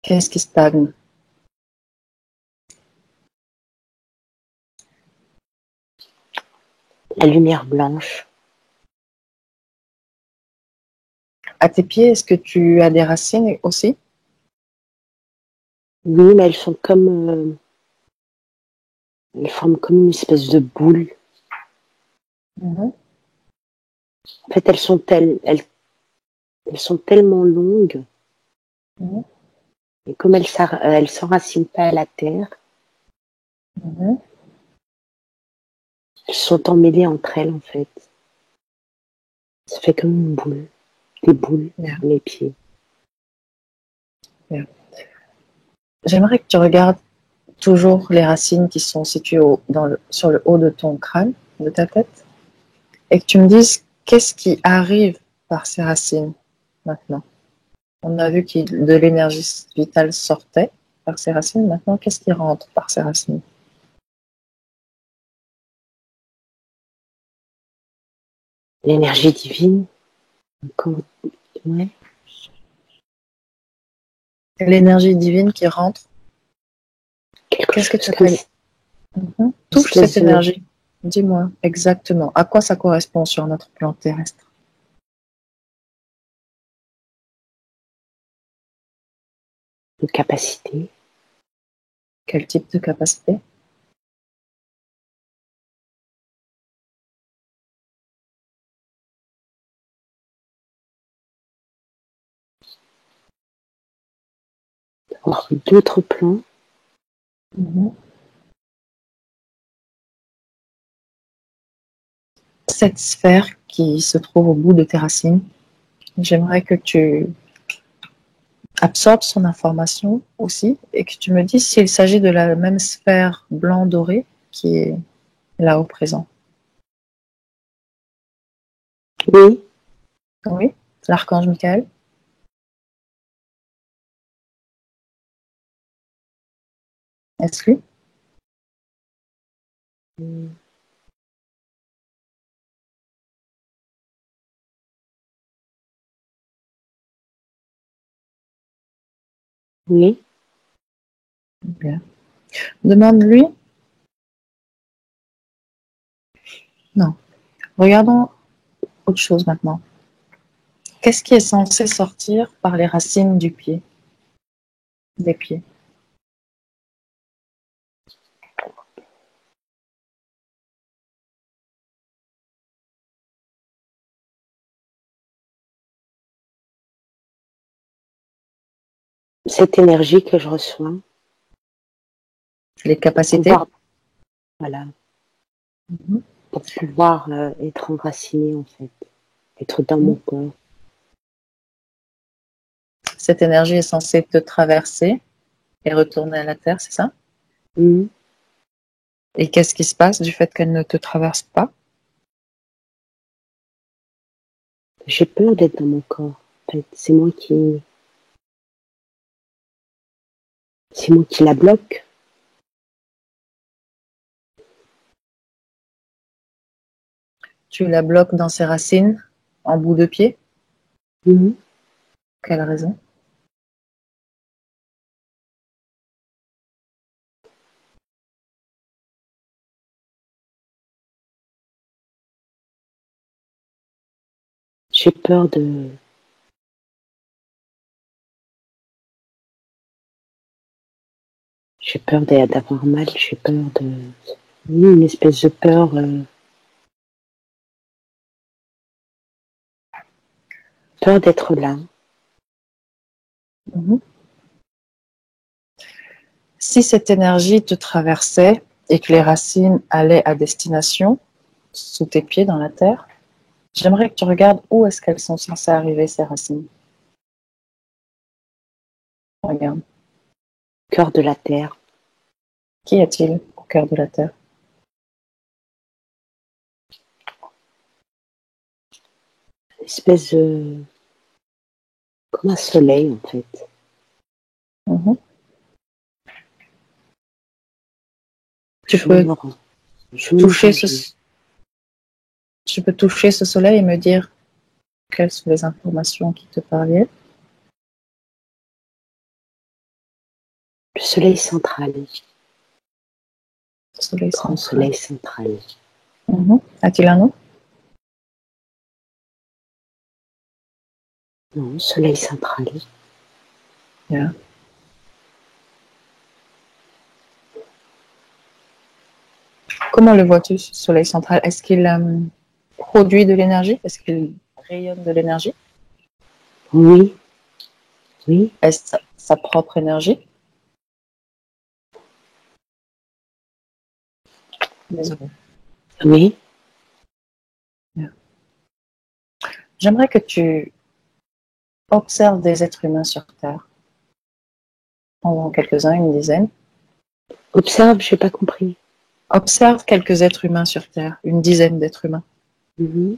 B: qu'est-ce qui stagne?
A: La lumière blanche.
B: À tes pieds, est-ce que tu as des racines aussi?
A: Oui, mais elles sont comme... elles forment comme une espèce de boule.
B: Mhm.
A: En fait, elles sont tellement longues.
B: Mhm.
A: Et comme elles s'enracinent pas à la terre,
B: Mhm.
A: elles sont emmêlées entre elles, en fait. Ça fait comme une boule. Des boules
B: Bien,
A: à mes pieds.
B: bien. J'aimerais que tu regardes toujours les racines qui sont situées sur le haut de ton crâne, de ta tête, et que tu me dises qu'est-ce qui arrive par ces racines maintenant. On a vu que de l'énergie vitale sortait par ces racines. Maintenant, qu'est-ce qui rentre par ces racines?
A: L'énergie divine. Comme... ouais.
B: L'énergie divine qui rentre.
A: Quelque
B: Qu'est-ce que tu
A: chose comme
B: appelles?
A: une
B: Touche cette
A: espèce
B: énergie. Dis-moi exactement à quoi ça correspond sur notre plan terrestre.
A: de capacité.
B: Quel type de capacité?
A: Avoir d'autres plans.
B: Mhm. Cette sphère qui se trouve au bout de tes racines, j'aimerais que tu absorbes son information aussi et que tu me dises s'il s'agit de la même sphère blanc-doré qui est là au présent.
A: Oui.
B: Oui, l'archange Michael. Est-ce lui?
A: Oui.
B: Bien. Demande-lui. Non. Regardons autre chose maintenant. Qu'est-ce qui est censé sortir par les racines du pied, des pieds?
A: Cette énergie que je reçois
B: Les
A: pour
B: capacités?
A: pouvoir, voilà,
B: Mhm.
A: pour pouvoir être enraciné, en fait. Être dans mon corps.
B: Cette énergie est censée te traverser et retourner à la Terre, c'est ça?
A: Mhm.
B: Et qu'est-ce qui se passe du fait qu'elle ne te traverse pas?
A: J'ai peur d'être dans mon corps. En fait, c'est moi qui la bloque.
B: Tu la bloques dans ses racines, en bout de pied?
A: Mhm.
B: Quelle raison?
A: J'ai peur de... J'ai peur d'avoir mal, j'ai peur de... Oui, une espèce de peur... Peur d'être là.
B: Mhm. Si cette énergie te traversait et que les racines allaient à destination, sous tes pieds dans la terre, j'aimerais que tu regardes où est-ce qu'elles sont censées arriver, ces racines. Regarde.
A: Cœur de la terre.
B: Qu'y a-t-il au cœur de la terre?
A: Une espèce de... Comme un soleil, en fait.
B: Mhm. Tu
A: Jaune
B: peux
A: orange. Jaune
B: toucher
A: orangé.
B: tu peux toucher ce soleil et me dire quelles sont les informations qui te parviennent?
A: Le soleil central.
B: Soleil
A: Grand
B: central.
A: soleil central.
B: Mhm. A-t-il un nom?
A: Non, soleil central.
B: Yeah. Comment le vois-tu, ce soleil central? Est-ce qu'il produit de l'énergie? Est-ce qu'il rayonne de l'énergie?
A: Oui, oui,
B: Est-ce sa propre énergie? Désolée.
A: oui.
B: Yeah. J'aimerais que tu observes des êtres humains sur Terre. En quelques-uns, une dizaine.
A: Observe, j'ai pas compris.
B: Observe quelques êtres humains sur Terre, une dizaine d'êtres humains.
A: Mhm.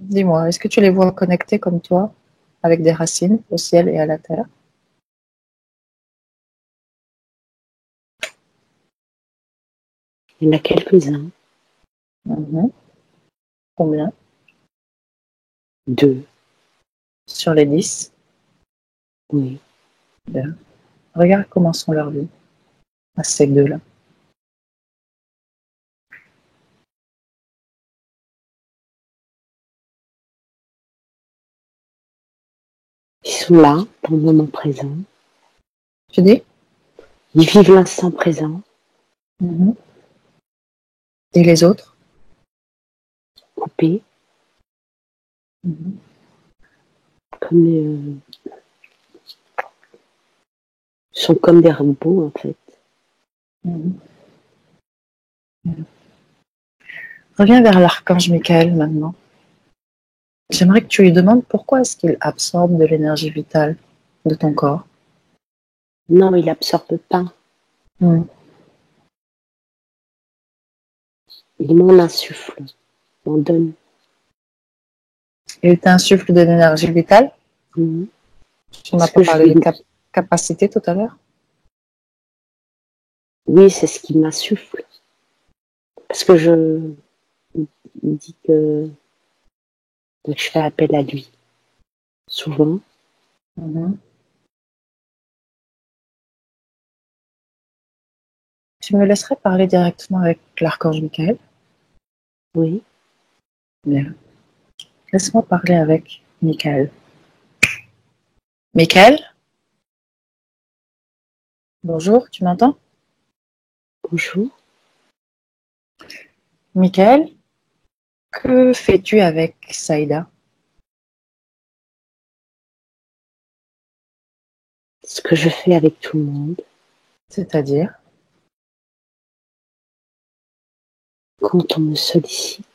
B: Dis-moi, est-ce que tu les vois connectés comme toi, avec des racines au ciel et à la terre?
A: Il y en a quelques-uns.
B: Mhm. Combien?
A: 2,
B: Sur les 10?
A: oui.
B: Bien. Regarde comment sont leurs vies, à ces deux-là.
A: Ils sont là, dans le moment présent.
B: Tu dis?
A: Ils vivent l'instant présent,
B: Mhm. Et les autres?
A: coupés,
B: Mhm.
A: comme sont comme des robots, en fait.
B: Mhm. Reviens vers l'archange Michael maintenant. J'aimerais que tu lui demandes pourquoi est-ce qu'il absorbe de l'énergie vitale de ton corps.
A: Non, il absorbe pas.
B: Mhm.
A: Il m'en insuffle, m'en donne.
B: Il t'insuffle de l'énergie vitale.
A: Mhm.
B: Tu ne m'as
A: Parce
B: pas
A: que je
B: parlé
A: lui...
B: de capacité tout à l'heure.
A: Oui, c'est ce qui m'insuffle. Parce que je il dit que je fais appel à lui. Souvent.
B: Mhm. Tu me laisserais parler directement avec l'archange Michael?
A: Oui.
B: Bien. Laisse-moi parler avec Michael. Michael? Bonjour, tu m'entends?
A: Bonjour.
B: Michael, que fais-tu avec Saïda?
A: Ce que je fais avec tout le monde.
B: C'est-à-dire?
A: Quand on me sollicite,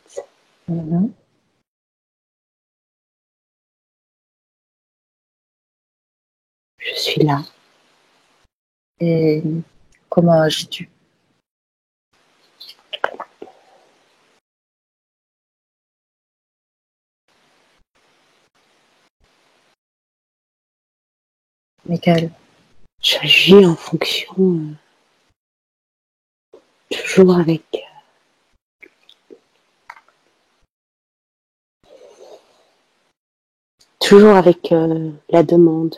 B: Mhm.
A: je suis là.
B: Et comment agis-tu? Michael,
A: J'agis en fonction, toujours avec la demande,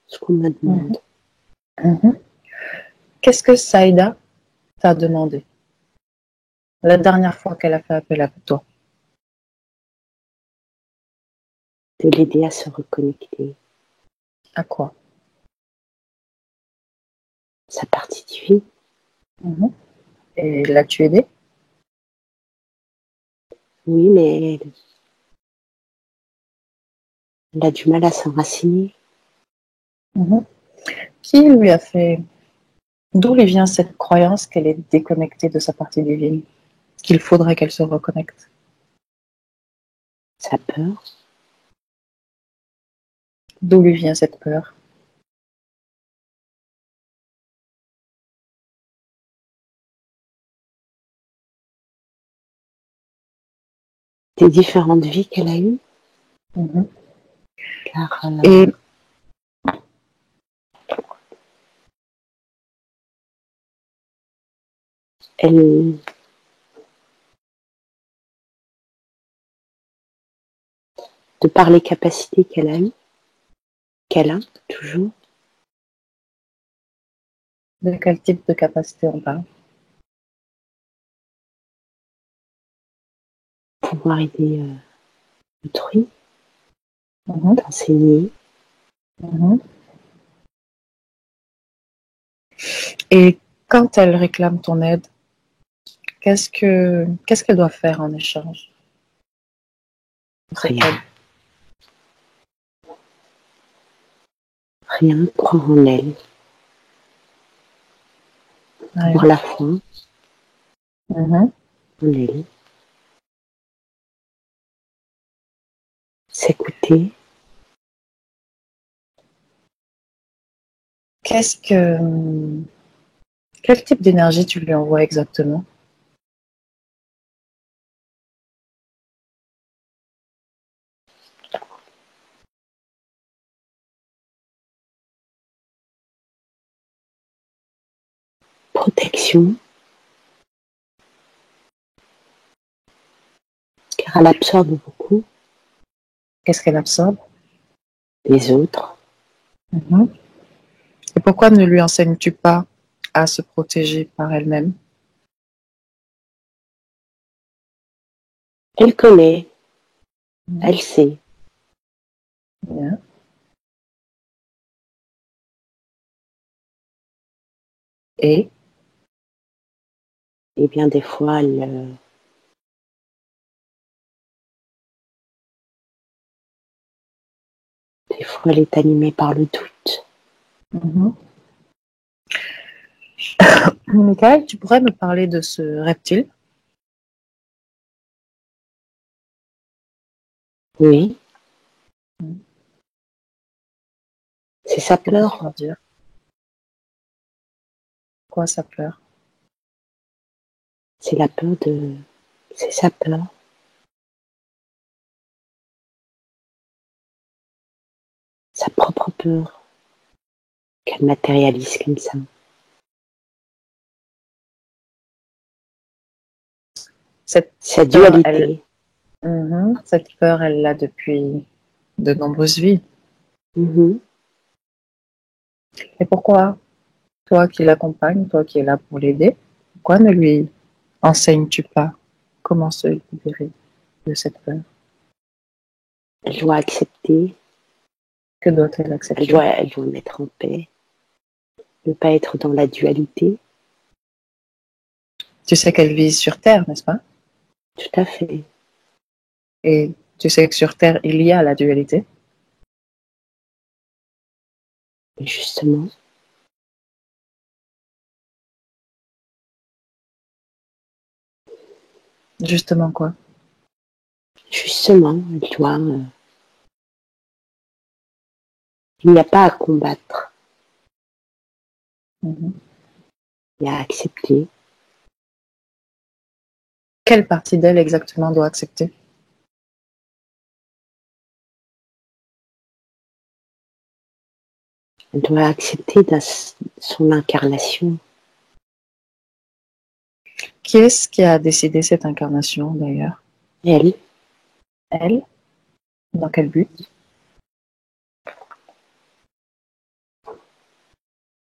A: ce qu'on me demande.
B: mhm. Mhm. Qu'est-ce que Saïda t'a demandé la dernière fois qu'elle a fait appel à toi?
A: de l'aider à se reconnecter.
B: À quoi?
A: Sa partie divine.
B: Et l'as-tu aidé?
A: Oui, mais elle a du mal à s'enraciner.
B: Qui lui a fait... D'où lui vient cette croyance qu'elle est déconnectée de sa partie divine? Qu'il faudrait qu'elle se reconnecte?
A: Sa peur.
B: D'où lui vient cette peur?
A: Des différentes vies qu'elle a eues. Car
B: Et
A: elle, de par les capacités qu'elle a eues, qu'elle a toujours,
B: de quel type de capacité on parle?
A: pouvoir aider autrui, d'enseigner.
B: Et quand elle réclame ton aide, qu'est-ce qu'elle doit faire en échange?
A: Rien. Rien, croire en elle. Avoir la foi en elle. S'écouter.
B: Quel type d'énergie tu lui envoies exactement?
A: Protection. Car elle absorbe beaucoup.
B: Qu'est-ce qu'elle absorbe?
A: Les autres.
B: Et pourquoi ne lui enseignes-tu pas à se protéger par elle-même?
A: Elle connaît. Elle sait.
B: Bien. Et
A: bien, des fois, elle est animée par le doute.
B: Michael, tu pourrais me parler de ce reptile?
A: Oui. C'est sa peur.
B: Quoi sa peur?
A: C'est la peur de... C'est sa peur. Sa propre peur. Qu'elle matérialise comme ça. Sa dualité.
B: Cette peur, elle l'a depuis de nombreuses vies. Et pourquoi, toi qui l'accompagnes, toi qui es là pour l'aider, pourquoi ne lui enseignes-tu pas comment se libérer de cette peur?
A: Elle doit accepter.
B: Que doit-elle accepter?
A: Elle doit mettre en paix. Ne pas être dans la dualité.
B: Tu sais qu'elle vit sur Terre, n'est-ce pas?
A: Tout à fait.
B: Et tu sais que sur Terre, il y a la dualité.
A: Justement.
B: Justement quoi?
A: Justement, elle doit... Il n'y a pas à combattre. Il y a à accepter.
B: Quelle partie d'elle exactement doit accepter?
A: Elle doit accepter son incarnation.
B: Qui est-ce qui a décidé cette incarnation d'ailleurs?
A: Elle.
B: Elle? Dans quel but?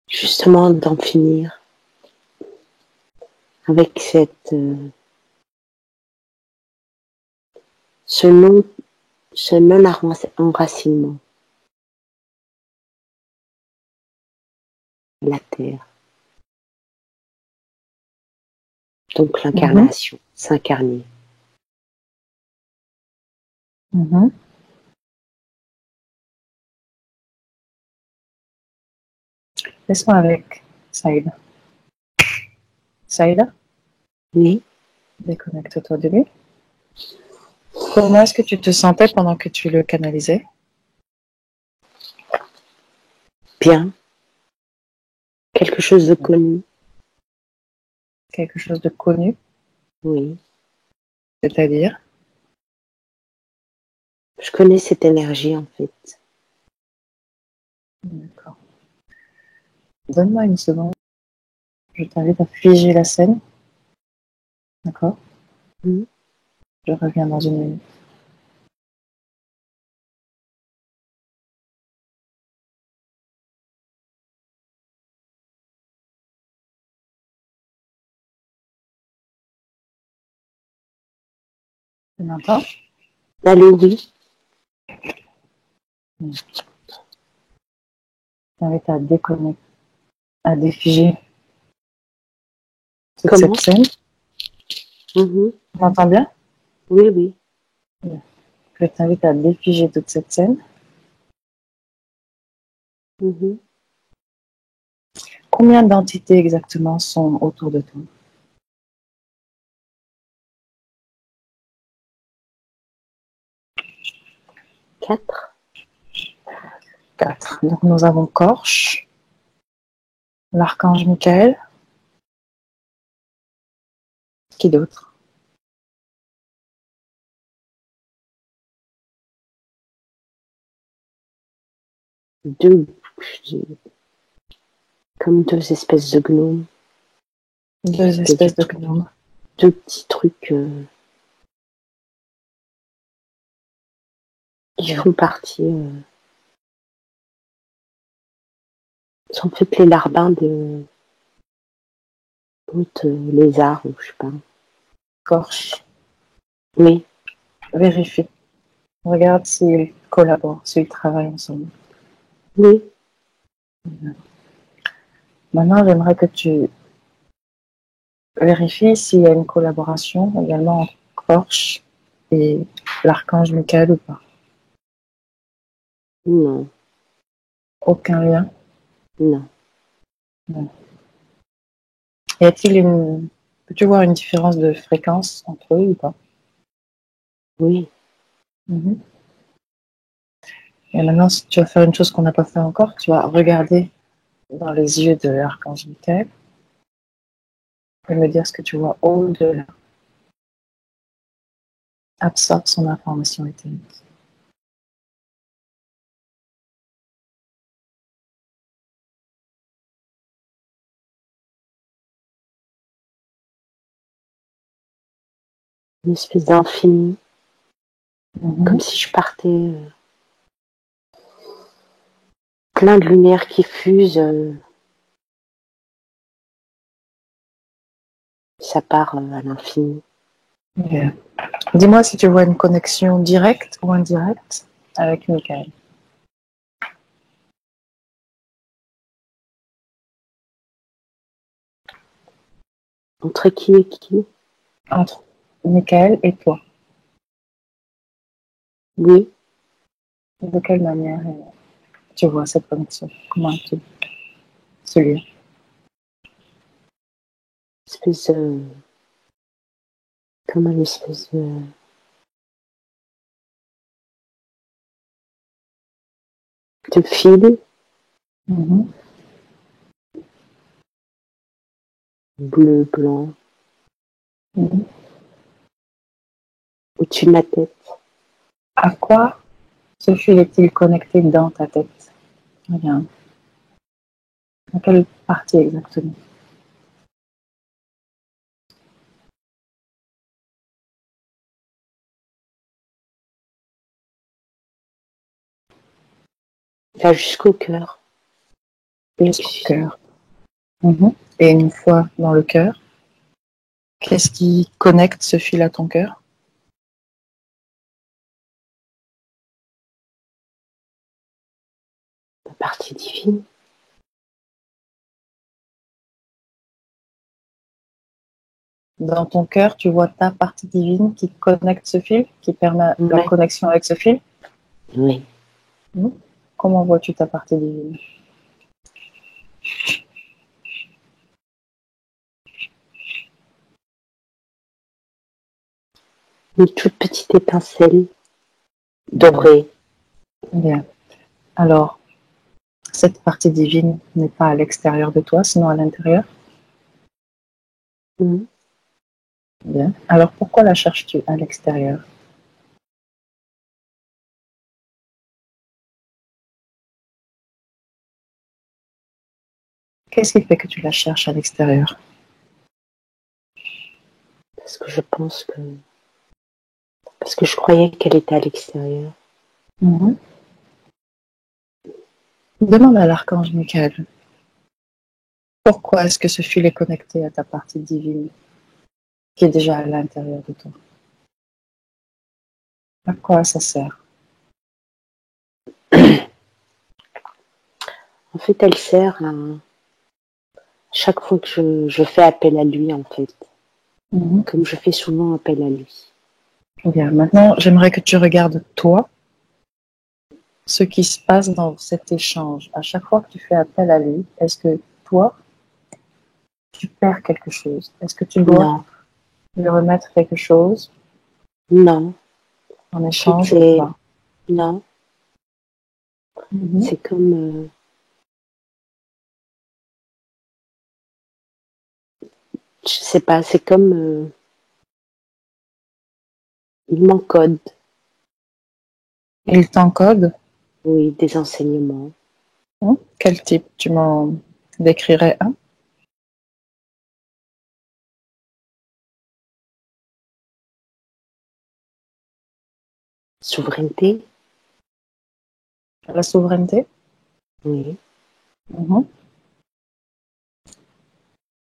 A: Justement d'en finir avec ce chemin d'enracinement, la terre. Donc l'incarnation, s'incarner.
B: Mhm. Laisse-moi avec Saïda. Saïda,
A: Oui,
B: déconnecte-toi de lui. Comment est-ce que tu te sentais pendant que tu le canalisais?
A: bien. Quelque chose de connu.
B: Quelque chose de connu,
A: Oui.
B: c'est-à-dire?
A: Je connais cette énergie en fait.
B: D'accord. Donne-moi une seconde. Je t'invite à figer la scène. D'accord?
A: Mm.
B: Je reviens dans une minute. Tu m'entends?
A: Allô, oui.
B: Je t'invite à déconnecter, à défiger toute
A: Comment?
B: cette scène.
A: Mhm.
B: Tu m'entends bien?
A: Oui, oui.
B: Je t'invite à défiger toute cette scène.
A: Mhm.
B: Combien d'entités exactement sont autour de toi?
A: 4.
B: 4. Donc nous avons Korch, l'archange Michael. Qui d'autre?
A: 2. Comme 2 espèces de gnomes.
B: 2 espèces de gnomes.
A: 2 petits trucs qui font partie. Sont peut-être les larbins de d'autres lézards ou je sais pas.
B: Korch,
A: Oui.
B: vérifie. Regarde s'ils collaborent, s'ils travaillent ensemble.
A: Oui.
B: Maintenant, j'aimerais que tu vérifies s'il y a une collaboration également entre Korch et l'archange Michael ou pas.
A: Non.
B: Aucun lien.
A: Non.
B: Non. Y a-t-il une... Peux-tu voir une différence de fréquence entre eux ou pas?
A: Oui.
B: Mhm. Et maintenant, si tu vas faire une chose qu'on n'a pas fait encore, tu vas regarder dans les yeux de l'archange Michael et me dire ce que tu vois au-delà. Absorbe son information éthérique.
A: Une espèce d'infini. Comme
B: Mhm.
A: si je partais plein de lumière qui fuse. Ça part à l'infini.
B: Yeah. Dis-moi si tu vois une connexion directe ou indirecte avec Michael.
A: Entre qui et qui?
B: Entre Michael et toi.
A: Oui.
B: De quelle manière tu vois cette connexion? Comment tu ce lien?
A: Espèce comme une espèce de fil
B: Mhm.
A: bleu, blanc,
B: Mhm.
A: au-dessus de ma tête.
B: À quoi ce fil est-il connecté dans ta tête? Regarde. À quelle partie exactement?
A: Va jusqu'au cœur.
B: Jusqu'au cœur. Mhm. Et une fois dans le cœur, qu'est-ce qui connecte ce fil à ton cœur?
A: partie divine.
B: Dans ton cœur, tu vois ta partie divine qui connecte ce fil, qui permet la
A: Ouais.
B: connexion avec ce fil.
A: Oui.
B: Comment vois-tu ta partie divine?
A: Une toute petite étincelle dorée.
B: Bien. Alors, cette partie divine n'est pas à l'extérieur de toi, sinon à l'intérieur.
A: Mhm.
B: Bien. Alors, pourquoi la cherches-tu à l'extérieur? Qu'est-ce qui fait que tu la cherches à l'extérieur?
A: Parce que je pense que... Parce que je croyais qu'elle était à l'extérieur.
B: Mhm. Demande à l'archange Michael, pourquoi est-ce que ce fil est connecté à ta partie divine qui est déjà à l'intérieur de toi? À quoi ça sert?
A: En fait, elle sert à... Chaque fois que je fais appel à lui, en fait.
B: Mhm.
A: Comme je fais souvent appel à lui.
B: Bien, maintenant, j'aimerais que tu regardes toi, ce qui se passe dans cet échange. À chaque fois que tu fais appel à lui, est-ce que toi, tu perds quelque chose? Est-ce que tu dois
A: Non,
B: lui remettre quelque chose
A: non.
B: en
A: En fait,
B: échange ou
A: c'est...
B: pas?
A: Non,
B: Mhm.
A: c'est comme... je sais pas, c'est comme... il m'encode,
B: Il t'encode?
A: oui, des enseignements.
B: Quel type? Tu m'en décrirais un?
A: Souveraineté,
B: La souveraineté?
A: oui,
B: Mhm.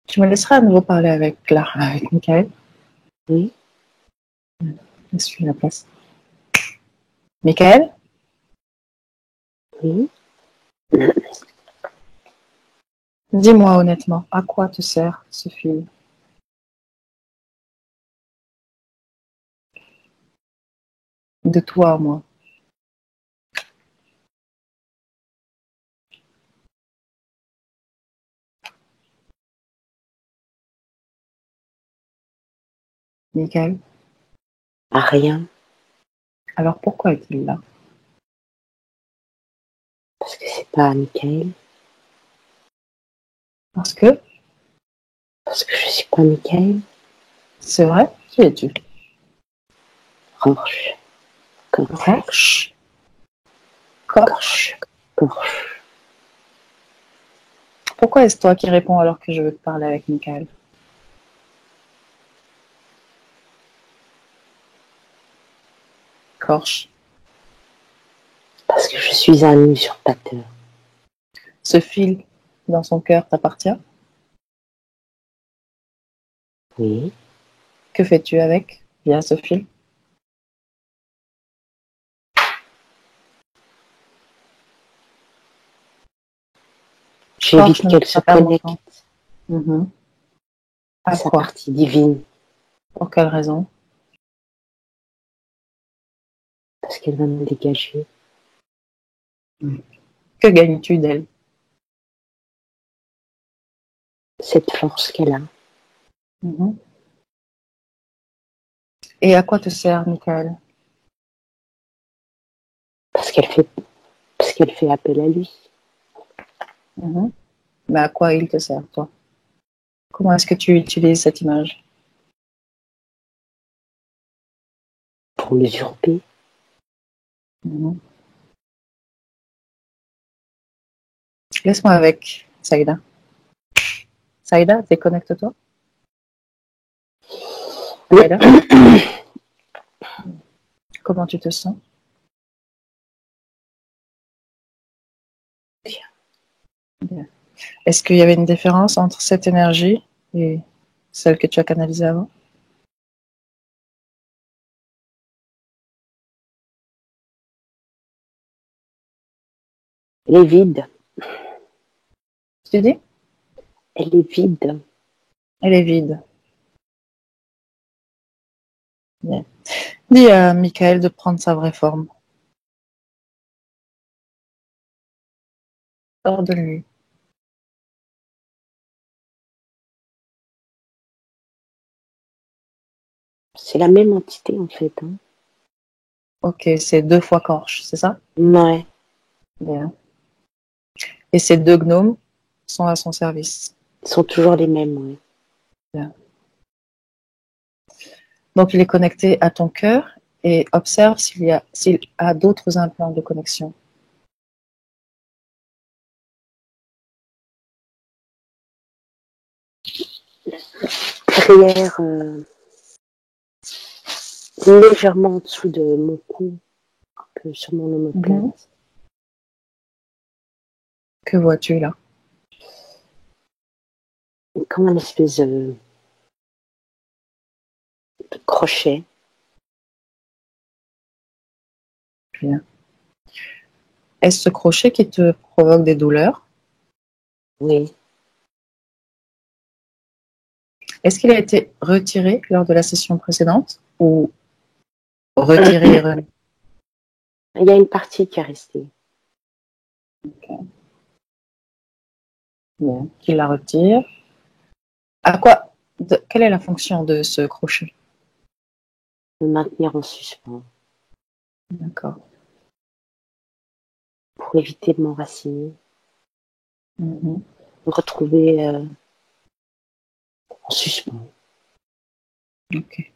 B: Tu me laisseras à nouveau parler avec Clara, avec Michael.
A: oui,
B: Je suis à la place. Michael,
A: oui.
B: dis-moi honnêtement, à quoi te sert ce fil? De toi à moi. Michael,
A: À rien,
B: alors pourquoi est-il là?
A: parce que c'est pas Michael,
B: Parce que,
A: parce que je suis pas Michael.
B: c'est vrai, qui es-tu?
A: Roche, Corche,
B: Roche? Corche?
A: Corche, Corche.
B: Pourquoi est-ce toi qui réponds alors que je veux te parler avec Michael? Corche.
A: Parce que je suis un usurpateur.
B: Ce fil dans son cœur t'appartient?
A: Oui,
B: Que fais-tu avec via ce fil? Corche
A: j'évite
B: ne me
A: qu'elle se
B: fera pas mentir.
A: connecte
B: Mhm.
A: à
B: À
A: sa
B: quoi?
A: partie divine,
B: Pour quelle raison?
A: parce qu'elle va me dégager
B: Que gagnes-tu d'elle?
A: cette force qu'elle a.
B: Mhm. Et à quoi te sert Michael?
A: Parce qu'elle fait, parce qu'elle fait appel à lui.
B: Mhm. Mais à quoi il te sert, toi? Comment est-ce que tu utilises cette image?
A: Pour l'usurper.
B: Mhm. Laisse-moi avec Saïda. Saïda, déconnecte-toi. Saïda, comment tu te sens? Bien. Est-ce qu'il y avait une différence entre cette énergie et celle que tu as canalisée avant?
A: Elle est vide.
B: Tu dis?
A: Elle est vide.
B: Elle est vide. Bien. Dis à Michael de prendre sa vraie forme. Hors de lui.
A: C'est la même entité en fait. Hein.
B: Ok, c'est 2 fois Corche, c'est ça?
A: Ouais.
B: Bien. Et ces 2 gnomes sont à son service.
A: Ils sont toujours les mêmes. Ouais.
B: Bien. Donc il est connecté à ton cœur et observe s'il a d'autres implants de connexion.
A: Derrière, légèrement en dessous de mon cou, un peu sur mon omoplate.
B: Que vois-tu là?
A: Comme une espèce de crochet.
B: Bien. Est-ce ce crochet qui te provoque des douleurs?
A: Oui.
B: Est-ce qu'il a été retiré lors de la session précédente ou retiré et remis?
A: Il y a une partie qui est restée.
B: Okay. Bien. Qu'il la retire. Quelle est la fonction de ce crochet?
A: Me maintenir en suspens
B: D'accord.
A: pour éviter de m'enraciner.
B: Mhm.
A: Me retrouver en suspens.
B: Ok.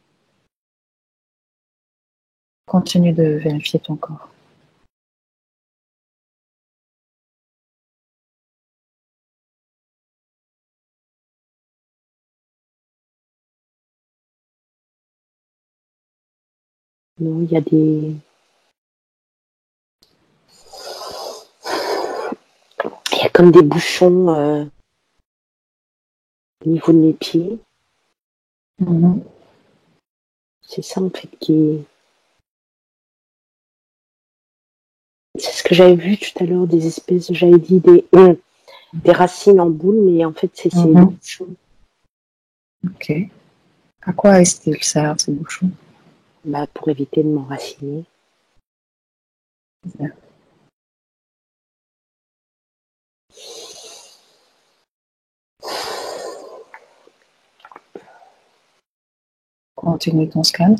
B: Continue de vérifier ton corps.
A: Non, il y a des... Il y a comme des bouchons au niveau de mes pieds.
B: Mhm.
A: C'est ça en fait qui... C'est ce que j'avais vu tout à l'heure, des espèces, j'avais dit des racines en boule, mais en fait c'est des
B: Mhm.
A: bouchons.
B: Ok. À quoi est-ce qu'ils servent ces bouchons?
A: Bah, pour éviter de m'enraciner.
B: Bien. Continue ton scan.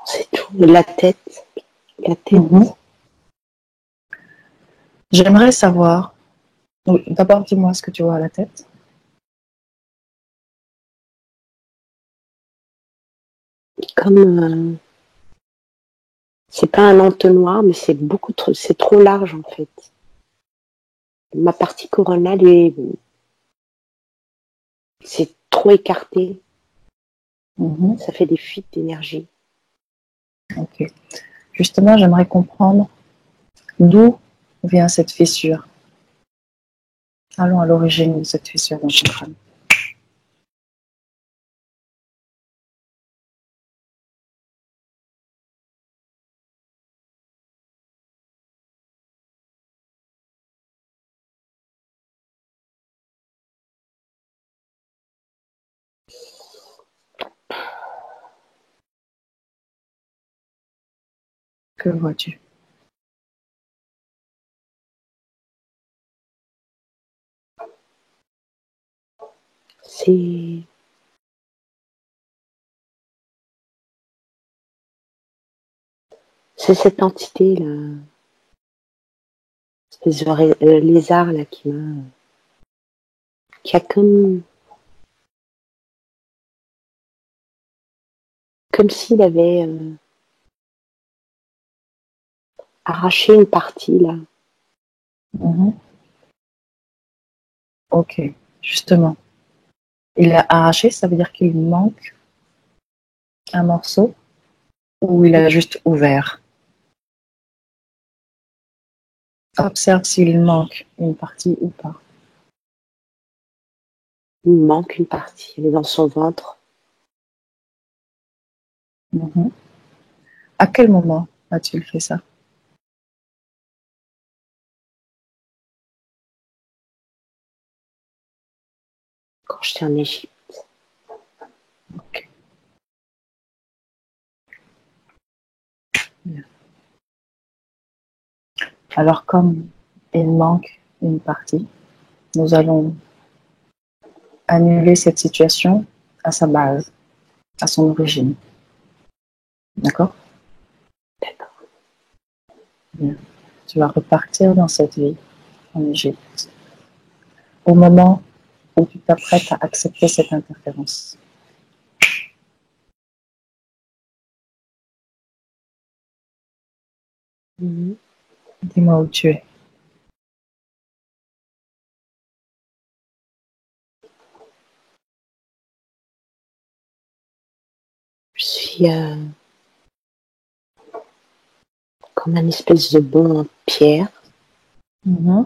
A: C'est tout. La tête. La tête.
B: Mhm. J'aimerais savoir. D'abord, dis-moi ce que tu vois à la tête.
A: Comme c'est pas un entonnoir, mais c'est beaucoup trop, c'est trop large en fait. Ma partie coronale c'est trop écarté.
B: Mhm.
A: Ça fait des fuites d'énergie.
B: Ok. Justement, j'aimerais comprendre d'où vient cette fissure. Allons à l'origine de cette fissure dans ton crâne. Que vois-tu?
A: C'est cette entité là, espèce de lézard là qui a comme s'il avait arraché une partie là.
B: Mhm. Ok. Justement, il a arraché, ça veut dire qu'il manque un morceau ou il a juste ouvert? Observe s'il manque une partie ou pas.
A: Il manque une partie. Elle est dans son ventre.
B: Mhm. À quel moment as-tu fait ça?
A: Quand j'étais en Égypte.
B: Okay. Bien. Alors, comme il manque une partie, nous allons annuler cette situation à sa base, à son origine. D'accord?
A: D'accord.
B: Bien. Tu vas repartir dans cette vie en Égypte. Au moment où tu t'apprêtes à accepter cette interférence.
A: Mhm.
B: Dis-moi où tu es.
A: Je suis comme un espèce de bon en pierre.
B: Mhm.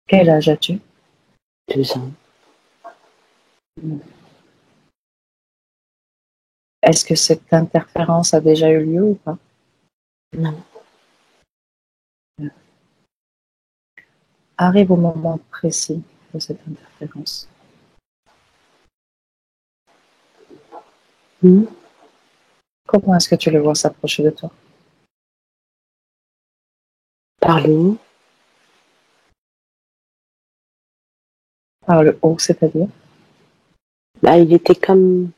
B: Quel âge as-tu?
A: 2 ans.
B: Est-ce que cette interférence a déjà eu lieu ou pas?
A: Non.
B: Arrive au moment précis de cette interférence.
A: Mhm.
B: Comment est-ce que tu le vois s'approcher de toi?
A: Par le haut.
B: Par le haut, c'est-à-dire?
A: Bah, il était comme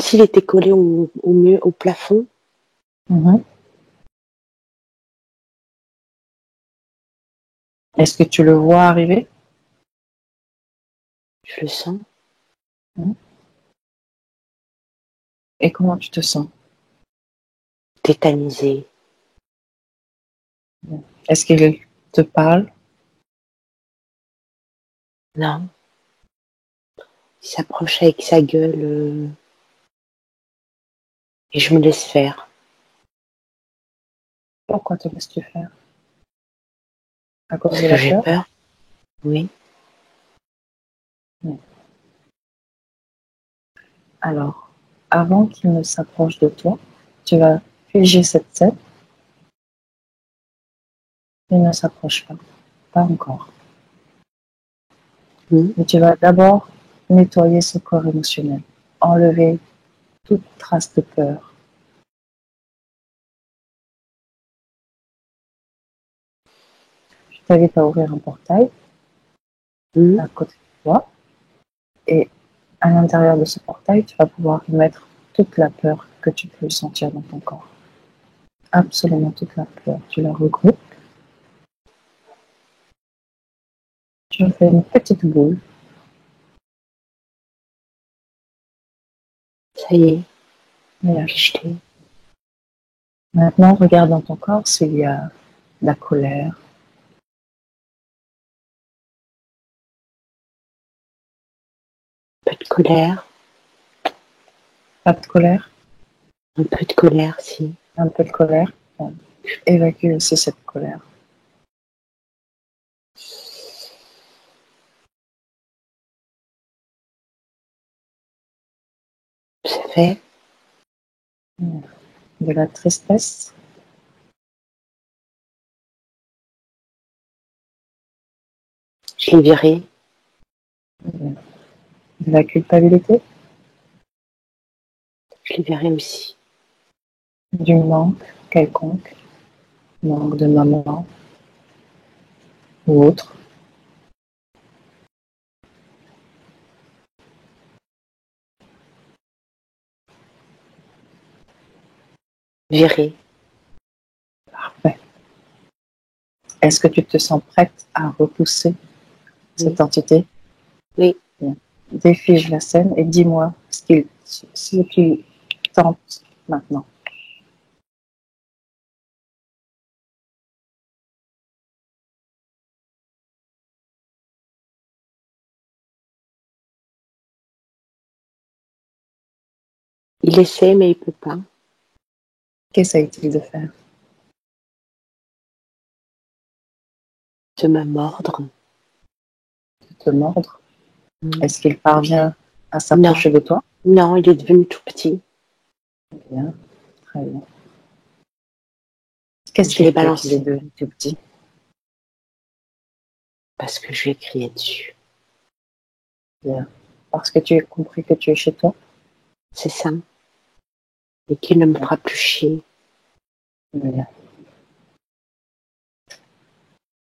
A: s'il était collé au mur, au plafond.
B: Mhm. Est-ce que tu le vois arriver?
A: Je le sens.
B: Mhm. Et comment tu te sens?
A: Tétanisé.
B: Est-ce qu'il te parle?
A: Non. Il s'approche avec sa gueule et je me laisse faire.
B: Pourquoi te laisses-tu faire? À cause
A: Parce
B: de
A: que
B: la
A: j'ai
B: peur?
A: peur. Oui.
B: Non. Alors, avant qu'il ne s'approche de toi, tu vas figer cette scène. Il ne s'approche pas. Pas encore.
A: Mhm.
B: Mais tu vas d'abord nettoyer ce corps émotionnel. Enlever toute trace de peur. Je t'invite à ouvrir un portail
A: Mhm.
B: à côté de toi. Et à l'intérieur de ce portail, tu vas pouvoir y mettre toute la peur que tu peux sentir dans ton corps. Absolument toute la peur. Tu la regroupes. Tu en fais une petite boule.
A: Ça y est.
B: Voilà.
A: Jeté.
B: Maintenant, regarde dans ton corps s'il y a de la colère,
A: Un peu de colère.
B: pas de colère,
A: Un peu de colère, si.
B: un peu de colère. Évacue aussi cette colère.
A: Ça fait.
B: De la tristesse,
A: Je l'ai viré.
B: de la culpabilité,
A: Je l'ai viré aussi.
B: du manque quelconque, manque de maman ou autre.
A: Viré.
B: Parfait. Est-ce que tu te sens prête à repousser
A: Oui.
B: cette entité?
A: Oui.
B: Bien. Défige la scène et dis-moi ce qui tente maintenant.
A: Il essaie, mais il peut pas.
B: Qu'essaye-t-il de faire?
A: De me mordre.
B: De te mordre?
A: Mm.
B: Est-ce qu'il parvient à
A: Non,
B: s'approcher de toi?
A: non, il est devenu tout petit.
B: Bien, très bien. Qu'est-ce
A: Je
B: qui
A: l'ai
B: fait qu'il est
A: balancé
B: devenu tout petit?
A: parce que je lui ai crié dessus.
B: Bien. Parce que tu as compris que tu es chez toi?
A: C'est ça. Et qu'il ne me fera plus chier.
B: Bien.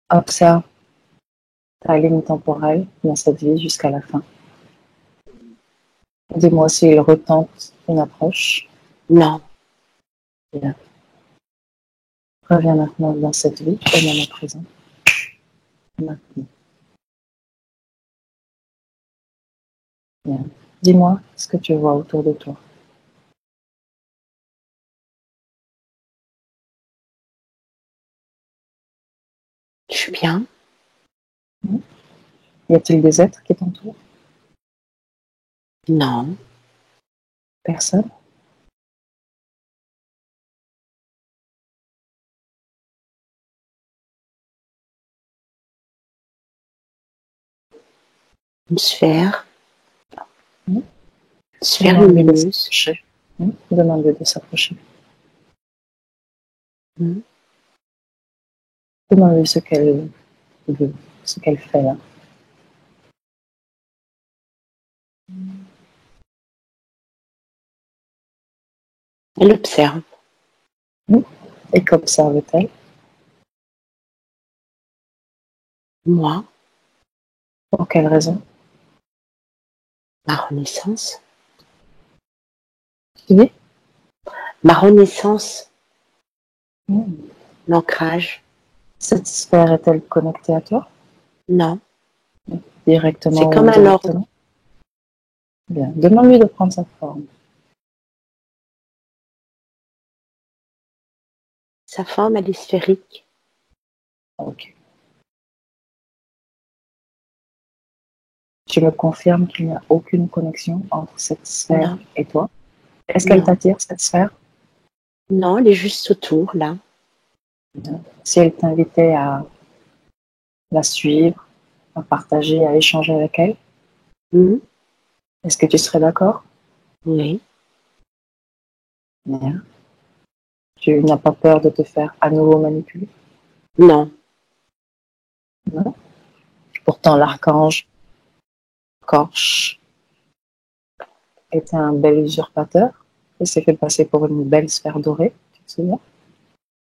B: Observe ta ligne temporelle dans cette vie jusqu'à la fin. Dis-moi s'il retente une approche.
A: Non,
B: Bien. Reviens maintenant dans cette vie, au moment présent. Maintenant. Bien. Dis-moi ce que tu vois autour de toi.
A: je suis bien.
B: Y a-t-il des êtres qui t'entourent?
A: Non,
B: Personne?
A: une sphère.
B: Hmm?
A: Sphère
B: Demande-lui de
A: lumineuse.
B: s'approcher. Demande-lui de s'approcher.
A: Mm.
B: Demande-lui ce qu'elle veut, ce qu'elle fait là.
A: Elle observe.
B: Et qu'observe-t-elle?
A: Moi,
B: Pour quelle raison?
A: ma renaissance.
B: Tu dis?
A: Ma renaissance,
B: Hmm.
A: l'ancrage.
B: Cette sphère est-elle connectée à toi?
A: Non, c'est
B: Directement ou
A: comme un ordre.
B: indirectement? Bien. Demande-lui de prendre sa forme.
A: Sa forme, elle est sphérique.
B: Ok. Tu me confirmes qu'il n'y a aucune connexion entre cette sphère
A: Non,
B: et toi? Est-ce qu'elle
A: non,
B: t'attire, cette sphère?
A: non, elle est juste autour, là.
B: Bien. Si elle t'invitait à la suivre, à partager, à échanger avec elle,
A: Mm.
B: est-ce que tu serais d'accord?
A: Oui,
B: Bien. Tu n'as pas peur de te faire à nouveau manipuler?
A: non,
B: Non. Pourtant, l'archange Korch était un bel usurpateur. Il s'est fait passer pour une belle sphère dorée, tu te souviens?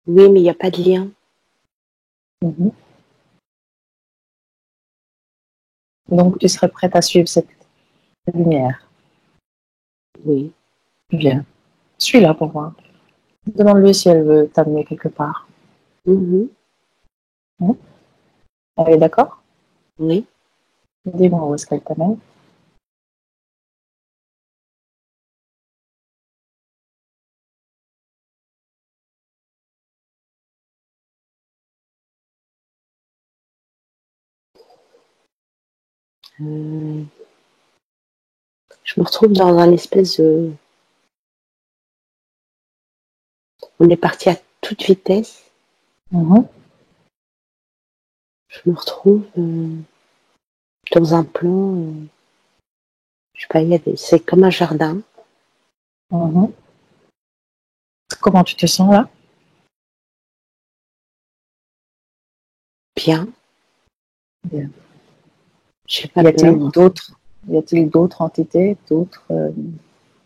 A: oui, mais il n'y a pas de lien.
B: Mhm. Donc, tu serais prête à suivre cette lumière.
A: Oui,
B: Bien. Suis là pour voir. Demande-lui si elle veut t'amener quelque part.
A: Mhm.
B: Mhm. Elle est d'accord?
A: Oui.
B: Dis-moi où est-ce qu'elle t'amène.
A: Euh, je me retrouve dans un espèce de... On est parti à toute vitesse.
B: Mhm.
A: Je me retrouve dans un plan... je sais pas, c'est comme un jardin.
B: Mhm. Comment tu te sens là?
A: Bien.
B: Bien.
A: J'ai pas
B: Y a-t-il
A: peur.
B: d'autres, y a-t-il d'autres entités, d'autres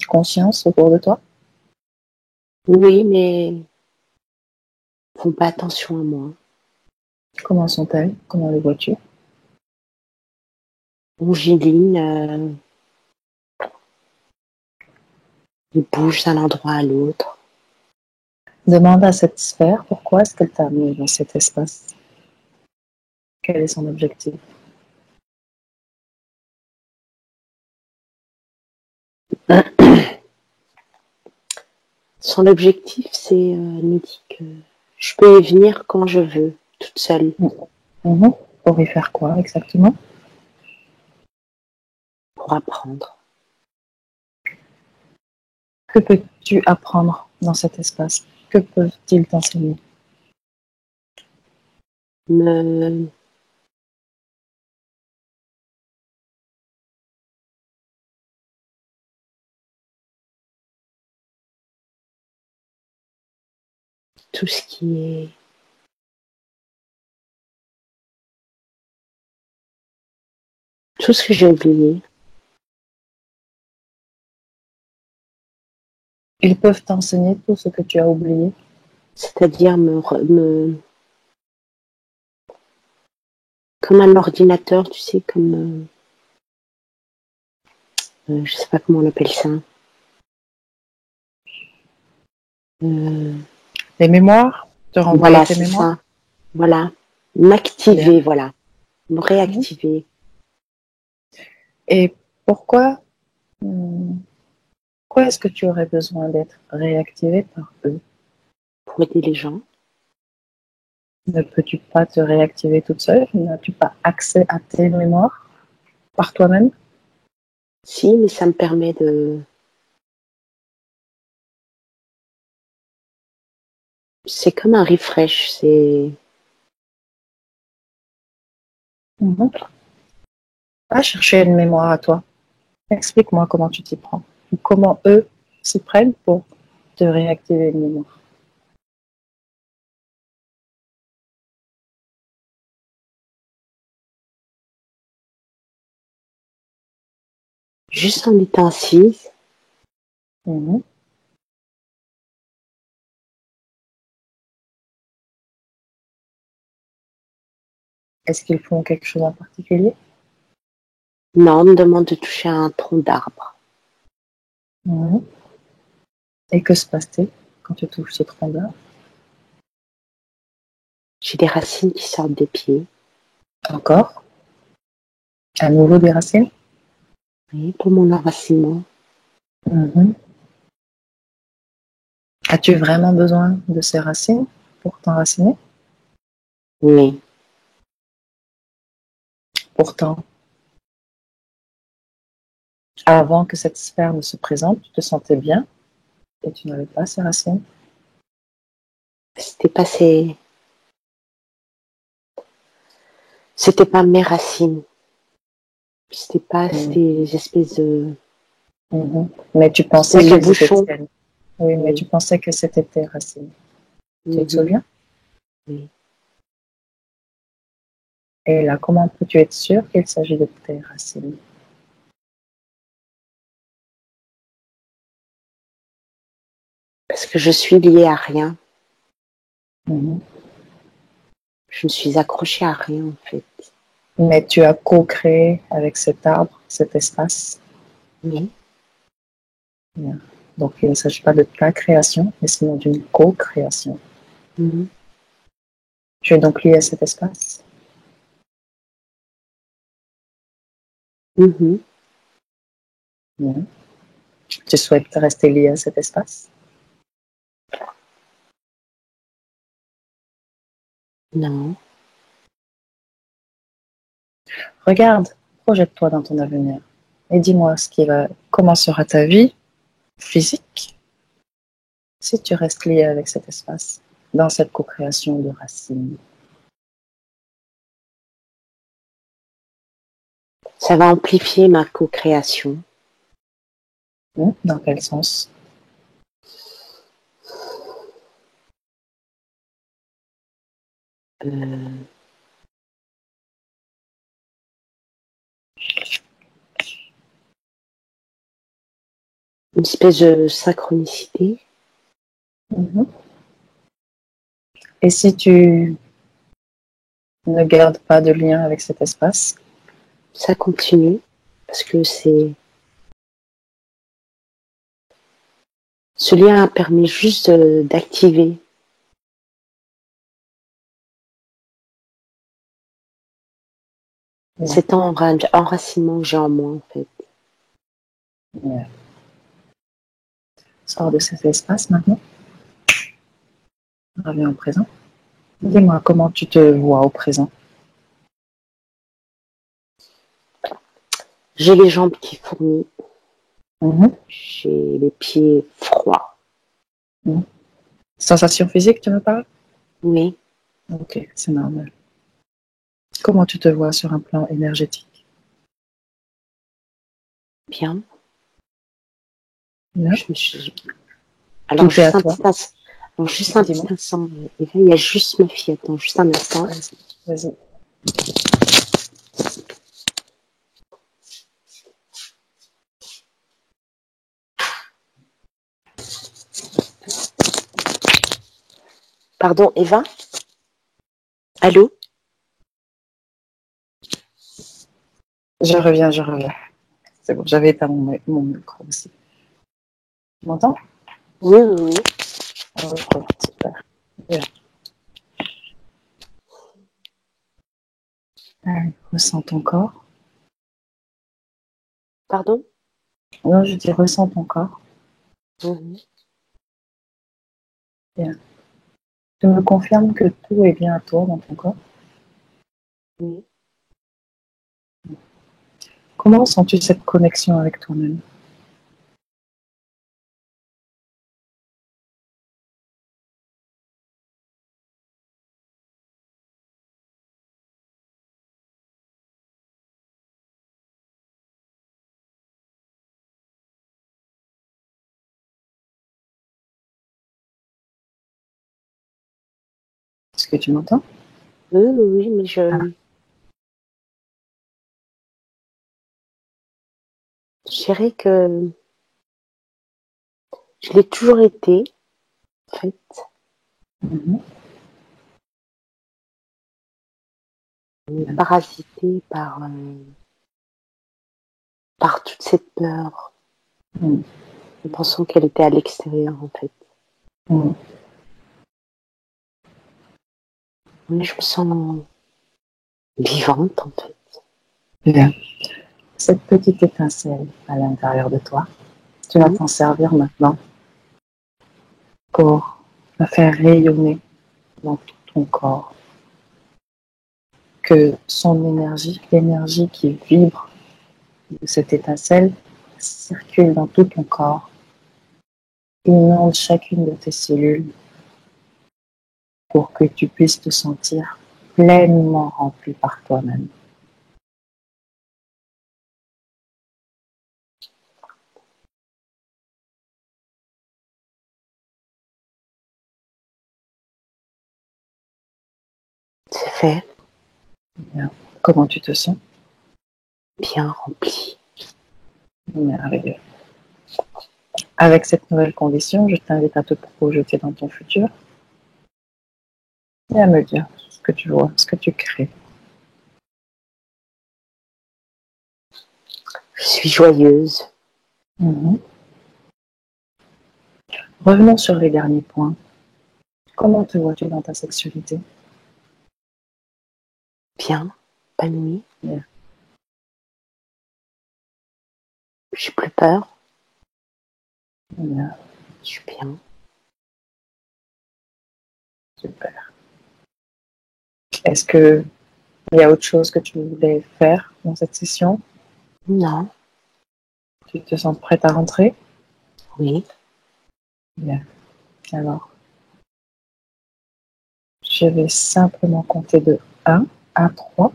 B: consciences autour de toi?
A: Oui, mais ils font pas attention à moi.
B: Comment sont-elles? Comment les vois-tu?
A: Angeline, ils bougent d'un endroit à l'autre.
B: Demande à cette sphère pourquoi est-ce qu'elle t'a amené dans cet espace? Quel est son objectif?
A: Son objectif, c'est, elle me dit que je peux y venir quand je veux, toute seule,
B: Mhm. Pour y faire quoi exactement?
A: pour apprendre.
B: Que peux-tu apprendre dans cet espace? Que peuvent-ils t'enseigner?
A: Me... Tout ce qui est... Tout ce que j'ai oublié.
B: Ils peuvent t'enseigner tout ce que tu as oublié.
A: C'est-à-dire comme un ordinateur, tu sais, comme... je sais pas comment on appelle ça.
B: Les mémoires? Te renvoyer
A: Voilà,
B: tes
A: c'est
B: mémoires?
A: ça. Voilà. M'activer, voilà. Me réactiver.
B: Et pourquoi, pourquoi est-ce que tu aurais besoin d'être réactivé par eux?
A: Pour aider les gens.
B: Ne peux-tu pas te réactiver toute seule? N'as-tu pas accès à tes mémoires par toi-même?
A: Si, mais ça me permet de... C'est comme un refresh, c'est...
B: Va chercher une mémoire à toi. Explique-moi comment tu t'y prends. Ou comment eux s'y prennent pour te réactiver une mémoire.
A: Juste en étant assise.
B: Est-ce qu'ils font quelque chose en particulier?
A: Non, on me demande de toucher un tronc d'arbre.
B: Et que se passe-t-il quand tu touches ce tronc d'arbre?
A: J'ai des racines qui sortent des pieds.
B: Encore? À nouveau des racines?
A: Oui, pour mon enracinement.
B: As-tu vraiment besoin de ces racines pour t'enraciner?
A: Oui.
B: Pourtant, avant que cette sphère ne se présente, tu te sentais bien et tu n'avais pas ces racines.
A: C'était pas ces... C'était pas mes racines. C'était pas ces espèces de...
B: Mais tu pensais
A: de
B: qu'elles étaient
A: bouchons.
B: tiennes. Oui, mais tu pensais que c'était tes racines. Tu te souviens?
A: Oui.
B: Et là, comment peux-tu être sûr qu'il s'agit de tes racines?
A: Parce que je suis liée à rien. Je ne suis accrochée à rien, en fait.
B: Mais tu as co-créé avec cet arbre, cet espace.
A: Oui.
B: Bien. Donc, il ne s'agit pas de ta création, mais sinon d'une co-création. Tu es donc lié à cet espace. Bien. Tu souhaites rester lié à cet espace?
A: Non.
B: Regarde, projette-toi dans ton avenir et dis-moi comment sera ta vie physique si tu restes lié avec cet espace, dans cette co-création de racines.
A: Ça va amplifier ma co-création.
B: Dans quel sens?
A: Une espèce de synchronicité.
B: Et si tu ne gardes pas de lien avec cet espace?
A: Ça continue, parce que c'est... Ce lien a permis juste d'activer cet enracinement que j'ai en moi, en fait.
B: Yeah. Sors de cet espace maintenant. Reviens au présent. Dis-moi comment tu te vois au présent.
A: J'ai les jambes qui fourmillent.
B: Mhm.
A: J'ai les pieds froids.
B: Sensation physique, tu me parles?
A: Oui,
B: Ok, c'est normal. Comment tu te vois sur un plan énergétique?
A: bien.
B: Bien.
A: Je me suis... Alors,
B: Tout est à
A: juste un
B: toi.
A: petit instant. Alors, juste un
B: Dis-moi.
A: petit instant. Et là, il y a juste ma fille. Attends, juste un instant.
B: Vas-y. Vas-y.
A: Pardon, Eva? Allô?
B: Je reviens, je reviens. C'est bon, j'avais éteint mon micro aussi. Tu m'entends?
A: Oui, oui, oui.
B: Ok, super. Bien. Allez, ressens ton corps.
A: Pardon?
B: Non, je dis ressens ton corps.
A: Mhm.
B: Bien. Tu me confirmes que tout est bien à toi dans ton corps.
A: Oui.
B: Comment sens-tu cette connexion avec toi-même? Est-ce que tu m'entends?
A: Oui, oui, oui, mais
B: Ah,
A: je dirais que je l'ai toujours été, en fait,
B: mhm.
A: parasitée par toute cette peur,
B: Mhm.
A: en pensant qu'elle était à l'extérieur, en fait.
B: Mhm.
A: Mais je me sens vivante, en fait.
B: Bien. Cette petite étincelle à l'intérieur de toi, tu vas
A: Mhm.
B: t'en servir maintenant pour la faire rayonner dans tout ton corps. Que son énergie, l'énergie qui vibre de cette étincelle, circule dans tout ton corps, inonde chacune de tes cellules pour que tu puisses te sentir pleinement rempli par toi-même.
A: C'est fait,
B: Bien. Comment tu te sens?
A: bien rempli.
B: Merveilleux. Avec cette nouvelle condition, je t'invite à te projeter dans ton futur et à me dire ce que tu vois, ce que tu crées.
A: Je suis joyeuse,
B: Mhm. Revenons sur les derniers points. Comment te vois-tu dans ta sexualité?
A: bien, épanouie.
B: Bien.
A: J'ai plus peur,
B: Bien.
A: je suis bien.
B: Super. Est-ce que il y a autre chose que tu voulais faire dans cette session?
A: Non,
B: Tu te sens prête à rentrer?
A: oui,
B: Bien. Alors, je vais simplement compter de 1 à 3.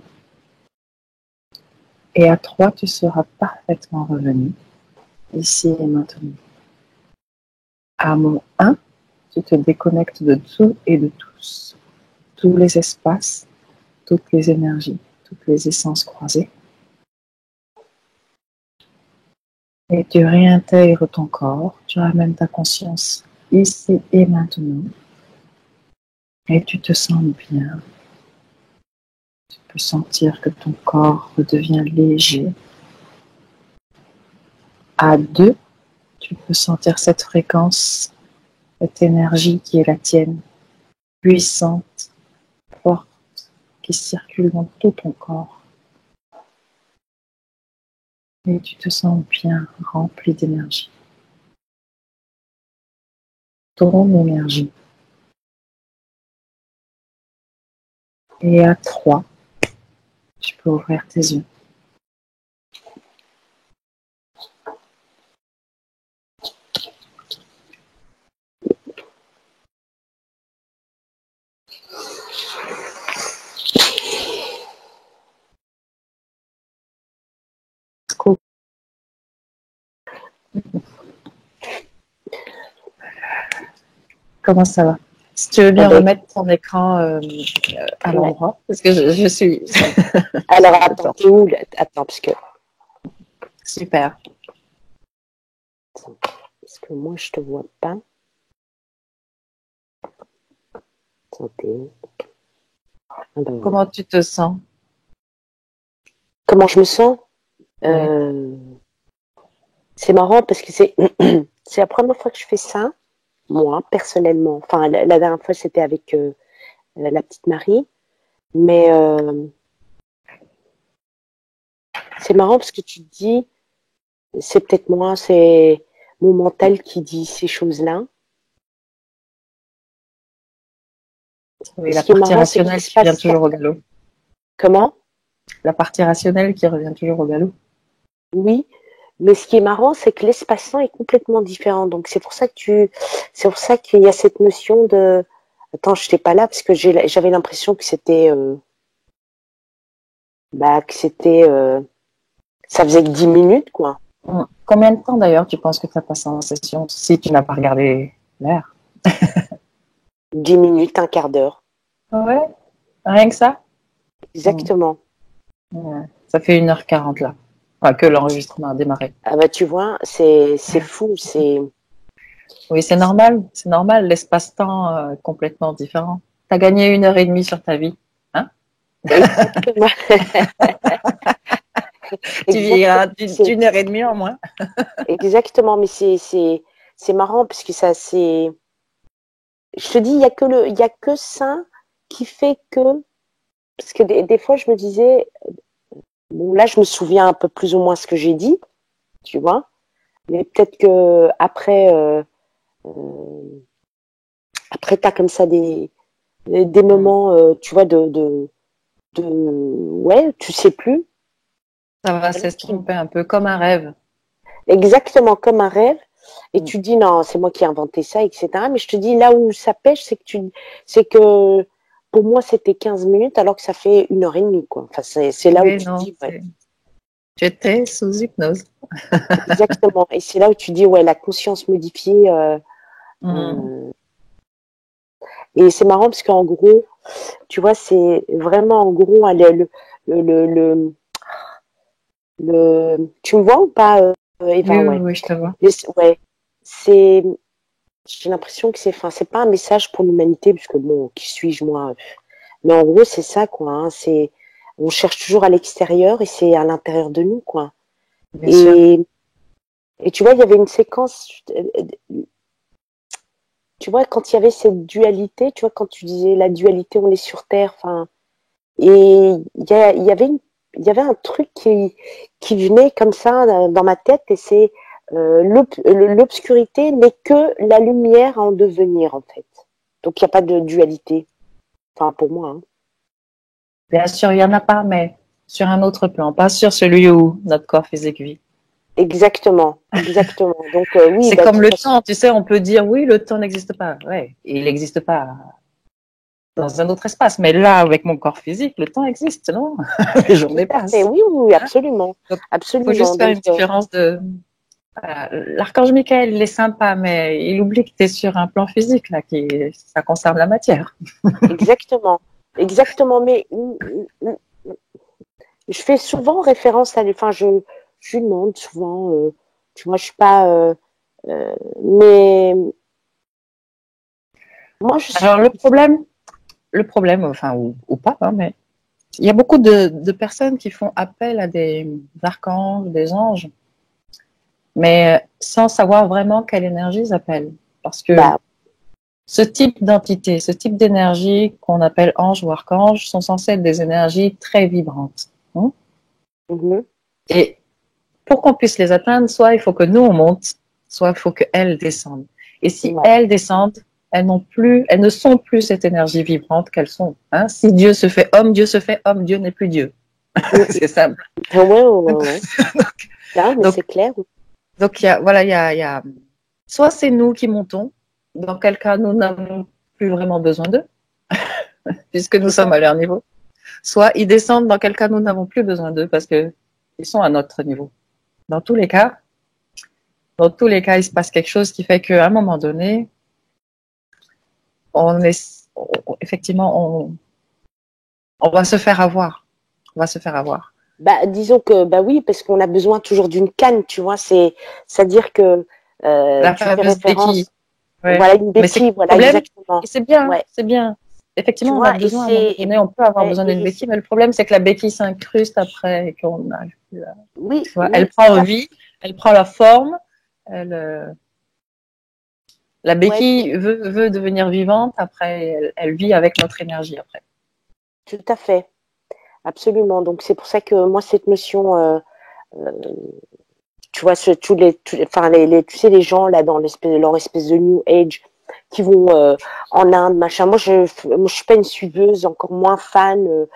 B: Et à 3, tu seras parfaitement revenu, ici et maintenant. À mon 1, tu te déconnectes de tout et de tous. Tous les espaces, toutes les énergies, toutes les essences croisées. Et tu réintègres ton corps, tu ramènes ta conscience ici et maintenant. Et tu te sens bien. Tu peux sentir que ton corps redevient léger. À 2, tu peux sentir cette fréquence, cette énergie qui est la tienne, puissante, forte, qui circule dans tout ton corps. Et tu te sens bien rempli d'énergie. Ton énergie. Et à 3, tu peux ouvrir tes yeux. Comment ça va? Si tu veux bien
A: ben,
B: remettre ton écran à
A: ouais.
B: l'endroit, parce que je suis...
A: Alors, attends, t'es où là? Attends,
B: Super.
A: parce que moi, je te vois pas. Attends, t'es où? Ah, ben, voilà.
B: Comment tu te sens?
A: Comment je me sens?
B: Oui.
A: Euh, c'est marrant parce que c'est c'est la première fois que je fais ça, moi, personnellement. Enfin, la dernière fois, c'était avec la petite Marie. Mais c'est marrant parce que tu te dis, c'est peut-être moi, c'est mon mental qui dit ces choses-là.
B: Oui,
A: Ce
B: la
A: qui est
B: partie
A: marrant, c'est qu'il
B: rationnelle
A: se
B: qui revient
A: passe
B: toujours au galop.
A: comment?
B: La partie rationnelle qui revient toujours au galop.
A: Oui, mais ce qui est marrant, c'est que l'espace-temps est complètement différent. Donc c'est pour ça qu'il y a cette notion de, attends, je n'étais pas là parce que j'avais l'impression que c'était, ça faisait que 10 minutes, quoi.
B: Combien de temps d'ailleurs tu penses que ça passe en session si tu n'as pas regardé l'heure?
A: 10 minutes, un quart d'heure.
B: Ouais, rien que ça? Mm.
A: Exactement.
B: Ouais. Ça fait 1h40 là. Enfin, que l'enregistrement a démarré.
A: Ah bah tu vois, c'est fou,
B: Oui, c'est normal, l'espace-temps complètement différent. Tu as gagné 1h30 sur ta vie. Hein?
A: exactement.
B: Tu vieilliras
A: Exactement.
B: d'une heure et demie en moins.
A: Exactement, mais c'est marrant parce que ça c'est je te dis il y a que ça qui fait que parce que des fois je me disais bon là je me souviens un peu plus ou moins ce que j'ai dit, tu vois, mais peut-être que euh, après t'as comme ça des
B: Mm.
A: moments tu vois de ouais, tu sais plus.
B: Ça va
A: Qui-
B: s'estomper un peu comme un rêve.
A: Exactement comme un rêve. Et
B: Mm.
A: tu dis non, c'est moi qui ai inventé ça, etc. Mais je te dis là où ça pêche, c'est que pour moi c'était 15 minutes alors que ça fait 1 heure et demie, quoi. Enfin, c'est là où
B: Oui,
A: tu
B: non,
A: dis ouais,
B: j'étais sous hypnose.
A: exactement. Et c'est là où tu dis ouais, la conscience modifiée.
B: Mm.
A: Euh, et c'est marrant parce qu'en gros, tu vois, c'est vraiment en gros le, le, le, tu me vois ou pas,
B: Oui,
A: Eva,
B: oui,
A: ouais.
B: oui, je te vois.
A: Ouais, c'est j'ai l'impression que enfin, c'est pas un message pour l'humanité, puisque bon, qui suis-je moi? Mais en gros, c'est ça, quoi. Hein, on cherche toujours à l'extérieur et c'est à l'intérieur de nous, quoi.
B: Bien sûr.
A: Et, et tu vois, il y avait une séquence, tu vois, quand il y avait cette dualité, tu vois, quand tu disais la dualité, on est sur Terre, enfin, et il y avait un truc qui venait comme ça dans ma tête, et c'est l'obscurité n'est que la lumière en devenir, en fait. Donc, il n'y a pas de dualité. Enfin, pour moi. Hein.
B: Bien sûr, il n'y en a pas, mais sur un autre plan, pas sur celui où notre corps physique vit.
A: Exactement, exactement. Donc, oui,
B: C'est
A: bah, de
B: comme
A: toute
B: le
A: façon,
B: temps, tu sais, on peut dire oui, le temps n'existe pas. Ouais, il n'existe pas dans un autre espace, mais là, avec mon corps physique, le temps existe, non? Les
A: tout
B: journées
A: à fait.
B: passent.
A: Oui, oui, oui,
B: Hein.
A: absolument.
B: Donc, il faut
A: Absolument.
B: juste faire
A: Donc,
B: une différence de. L'archange Michael, il est sympa, mais il oublie que tu es sur un plan physique, là, ça concerne la matière.
A: exactement. Exactement. Mais je fais souvent référence enfin, je lui demande souvent, tu vois, je suis pas, mais moi, je suis
B: Alors, le problème, enfin, ou pas, hein, mais il y a beaucoup de personnes qui font appel à des archanges, des anges, mais sans savoir vraiment quelle énergie ils appellent. Parce que
A: bah,
B: ce type d'entité, ce type d'énergie qu'on appelle ange ou archange sont censés être des énergies très vibrantes. Hein.
A: mhm,
B: Et pour qu'on puisse les atteindre, soit il faut que nous on monte, soit il faut qu'elles descendent. Et si
A: ouais.
B: elles descendent, elles ne sont plus cette énergie vibrante qu'elles sont. Hein. Si Dieu se fait homme, Dieu se fait homme, Dieu n'est plus Dieu. C'est simple.
A: Ouais, ouais, ouais, ouais. Là, mais
B: Donc,
A: c'est clair.
B: donc il y a, soit c'est nous qui montons, dans quel cas nous n'avons plus vraiment besoin d'eux, puisque nous
A: Tout à
B: sommes à leur niveau. Soit ils descendent, dans quel cas nous n'avons plus besoin d'eux parce que ils sont à notre niveau. Dans tous les cas, dans tous les cas, il se passe quelque chose qui fait qu'à un moment donné, effectivement, on va se faire avoir. On va se faire avoir.
A: Bah, disons que, bah oui, parce qu'on a besoin toujours d'une canne, tu vois. C'est-à-dire que
B: La
A: tu fais
B: fameuse béquille.
A: référence,
B: Ouais.
A: voilà, une
B: Mais c'est
A: béquille,
B: le
A: voilà,
B: problème,
A: exactement.
B: et c'est bien,
A: Ouais,
B: c'est bien.
A: tu
B: Effectivement, on a
A: vois, et
B: besoin à un moment
A: c'est,
B: donné, on peut avoir
A: ouais,
B: besoin d'une
A: et
B: béquille, mais le problème, c'est que la béquille s'incruste après et qu'on n'arrive plus à.
A: oui,
B: Tu vois, elle
A: oui, tout
B: prend
A: à
B: vie, elle prend la forme, elle, la
A: ouais,
B: béquille veut devenir vivante, après, elle vit avec notre énergie après.
A: tout à fait, absolument. Donc c'est pour ça que moi cette notion, euh, tu vois, enfin tu sais les gens là dans leur espèce de New Age qui vont en Inde, machin. Moi je suis pas une suiveuse, encore moins fan.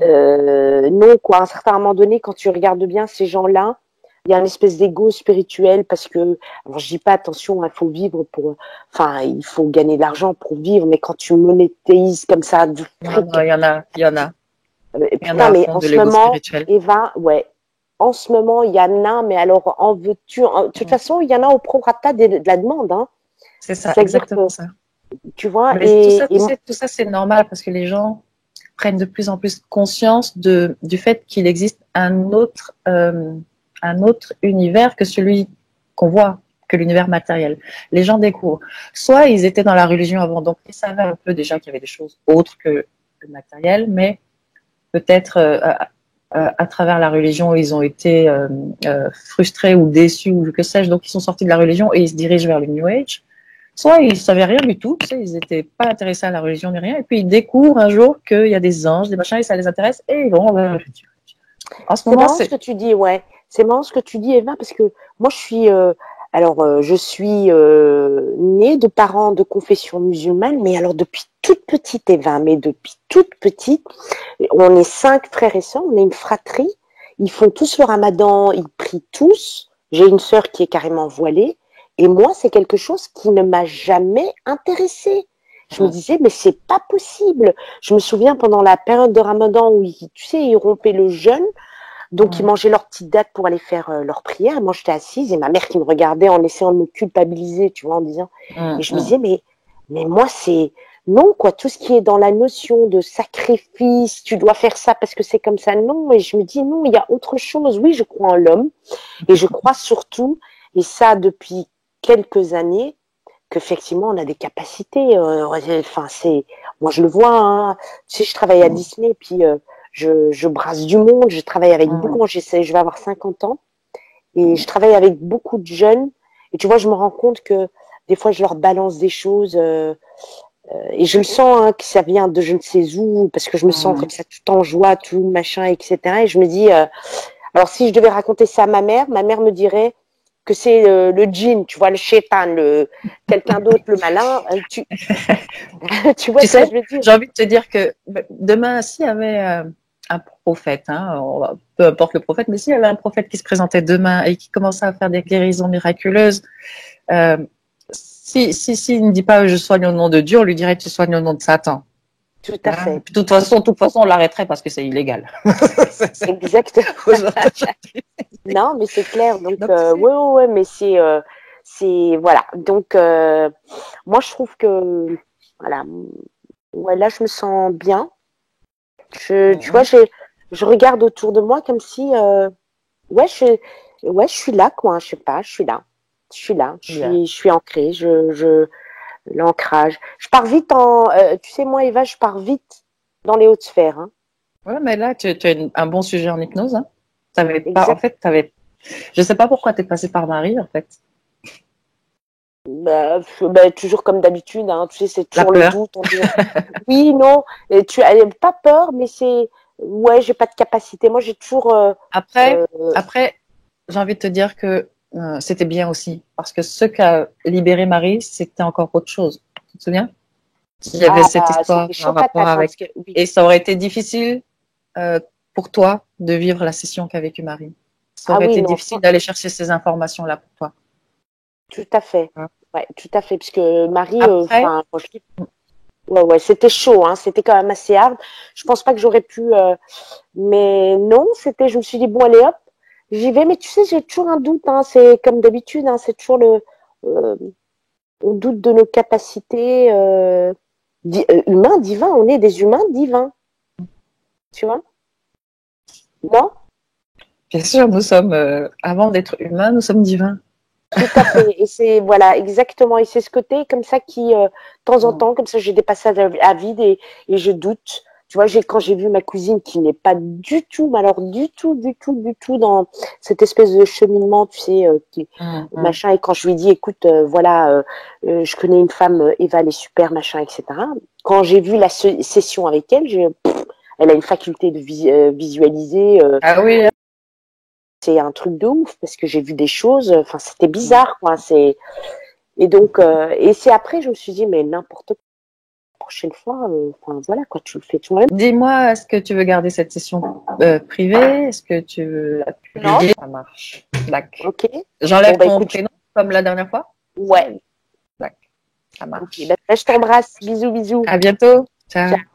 A: Non quoi. À un certain moment donné, quand tu regardes bien ces gens-là, il y a une espèce d'ego spirituel parce que, alors je dis pas attention, il faut vivre pour, enfin il faut gagner de l'argent pour vivre, mais quand tu monétises comme ça du
B: Non,
A: fric,
B: non, il y en a
A: putain,
B: à
A: mais
B: fond
A: en
B: de
A: ce
B: l'ego
A: moment,
B: spirituel.
A: Eva, ouais, en ce moment, il y en a, mais alors en veux-tu, de toute façon, il y en a au prorata de la demande, hein.
B: C'est ça,
A: C'est-à-dire que,
B: exactement ça.
A: tu vois,
B: Mais tout ça, tu sais, tout ça, c'est normal parce que les gens prennent de plus en plus conscience du fait qu'il existe un autre univers que celui qu'on voit, que l'univers matériel. Les gens découvrent. Soit ils étaient dans la religion avant, donc ils savaient un peu déjà qu'il y avait des choses autres que le matériel, mais peut-être à travers la religion, ils ont été frustrés ou déçus ou que sais-je, donc ils sont sortis de la religion et ils se dirigent vers le New Age. Soit ils savaient rien du tout, tu sais, ils n'étaient pas intéressés à la religion ni rien, et puis ils découvrent un jour qu'il y a des anges, des machins, et ça les intéresse, et ils vont vers le futur. En ce
A: c'est
B: moment,
A: marrant ce
B: c'est.
A: que tu dis, ouais. C'est marrant ce que tu dis, Eva, parce que moi, je suis née de parents de confession musulmane, mais alors depuis toute petite, Eva, mais depuis toute petite, on est 5 frères et sœurs, on est une fratrie. Ils font tous le ramadan, ils prient tous. J'ai une sœur qui est carrément voilée. Et moi, c'est quelque chose qui ne m'a jamais intéressée. Je me disais, mais c'est pas possible. Je me souviens pendant la période de ramadan où tu sais, ils rompaient le jeûne. Donc, ils mangeaient leur petite date pour aller faire leur prière. Et moi, j'étais assise et ma mère qui me regardait en essayant de me culpabiliser, tu vois, en disant. Et je me disais, mais moi, c'est. Non, quoi, tout ce qui est dans la notion de sacrifice, tu dois faire ça parce que c'est comme ça. Non, et je me dis, non, il y a autre chose. Oui, je crois en l'homme. Et je crois surtout, et ça depuis quelques années, qu'effectivement, on a des capacités. Enfin, moi, je le vois. Hein. Tu sais, je travaille à Disney, puis je brasse du monde. Je travaille avec beaucoup. Moi, je vais avoir 50 ans et je travaille avec beaucoup de jeunes. Et tu vois, je me rends compte que des fois, je leur balance des choses et je le sens hein, que ça vient de je ne sais où, parce que je me sens comme ça tout en joie, tout machin, etc. Et je me dis, alors si je devais raconter ça à ma mère me dirait que c'est le djinn, tu vois, le shaitan, quelqu'un d'autre, le malin. Tu vois
B: Tu
A: ce que
B: sais,
A: je veux dire?
B: j'ai envie de te dire que demain, s'il y avait un prophète, hein, peu importe le prophète, mais s'il y avait un prophète qui se présentait demain et qui commençait à faire des guérisons miraculeuses, euh, s'il ne dit pas je soigne au nom de Dieu, on lui dirait tu soignes au nom de Satan.
A: Tout à
B: Hein.
A: fait.
B: De toute façon, on l'arrêterait parce que c'est illégal.
A: Exactement. Non, mais c'est clair. Donc,
B: Donc, tu sais,
A: ouais, ouais, ouais, mais voilà. Donc, moi, je trouve que, voilà, ouais, là, je me sens bien. Tu vois, je regarde autour de moi comme si, ouais, ouais, je suis là, quoi. Je sais pas, je suis là. Je suis là.
B: bien.
A: Je suis ancrée. L'ancrage. Je pars vite tu sais, moi, Eva, je pars vite dans les hautes sphères. Hein.
B: Ouais, mais là, tu as un bon sujet en hypnose. Hein. T'avais pas, en
A: Exact.
B: fait, je sais pas pourquoi tu es passé par Marie, en fait.
A: Bah, toujours comme d'habitude, hein, tu sais, c'est
B: La
A: toujours le
B: peur.
A: doute. On dit, oui, non, et tu as pas peur, mais ouais, j'ai pas de capacité. Moi, j'ai toujours,
B: Après,
A: euh,
B: après, j'ai envie de te dire que c'était bien aussi. Parce que ce qu'a libéré Marie, c'était encore autre chose. Tu te souviens? Il y avait cette histoire
A: c'était chaud
B: en rapport
A: patate, hein, parce
B: avec.
A: que oui.
B: Et ça aurait été difficile pour toi de vivre la session qu'a vécue Marie. Ça
A: Ah
B: aurait
A: oui,
B: été
A: non,
B: difficile d'aller chercher ces informations-là pour toi.
A: tout à fait.
B: Hein.
A: Ouais, tout à fait, parce que Marie,
B: Après,
A: enfin, ouais, ouais, c'était chaud, hein, c'était quand même assez hard. Je pense pas que j'aurais pu, mais non, je me suis dit, bon, allez hop, j'y vais, mais tu sais, j'ai toujours un doute, hein, c'est comme d'habitude, hein, c'est toujours euh, on doute de nos capacités. Humain, divin, on est des humains divins. Tu vois? Non?
B: Bien sûr, nous sommes, avant d'être humains, nous sommes divins.
A: Tout à fait. Et c'est, voilà, exactement. Et c'est ce côté comme ça qui, de temps en temps, comme ça, j'ai des passages à vide et je doute. Tu vois, quand j'ai vu ma cousine qui n'est pas du tout, mais alors du tout dans cette espèce de cheminement, tu sais, machin. Et quand je lui dis, écoute, voilà, je connais une femme, Eva, elle est super, machin, etc. Quand j'ai vu la session avec elle, elle a une faculté de visualiser.
B: Ah oui,
A: C'est un truc de ouf parce que j'ai vu des choses. Enfin, c'était bizarre, quoi. Et donc, et c'est après, je me suis dit, mais n'importe quoi. La prochaine fois, enfin voilà, quoi, tu le fais toi-même.
B: dis-moi, est-ce que tu veux garder cette session privée? Est-ce que tu veux la
A: Non.
B: publier? Ça marche. D'accord.
A: Ok.
B: J'enlève
A: Bon, bah
B: ton
A: écoute,
B: prénom comme la dernière fois?
A: ouais.
B: D'accord. Ça
A: Ok.
B: marche.
A: Bah, je t'embrasse. Bisous, bisous.
B: À bientôt. Ciao.
A: Ciao.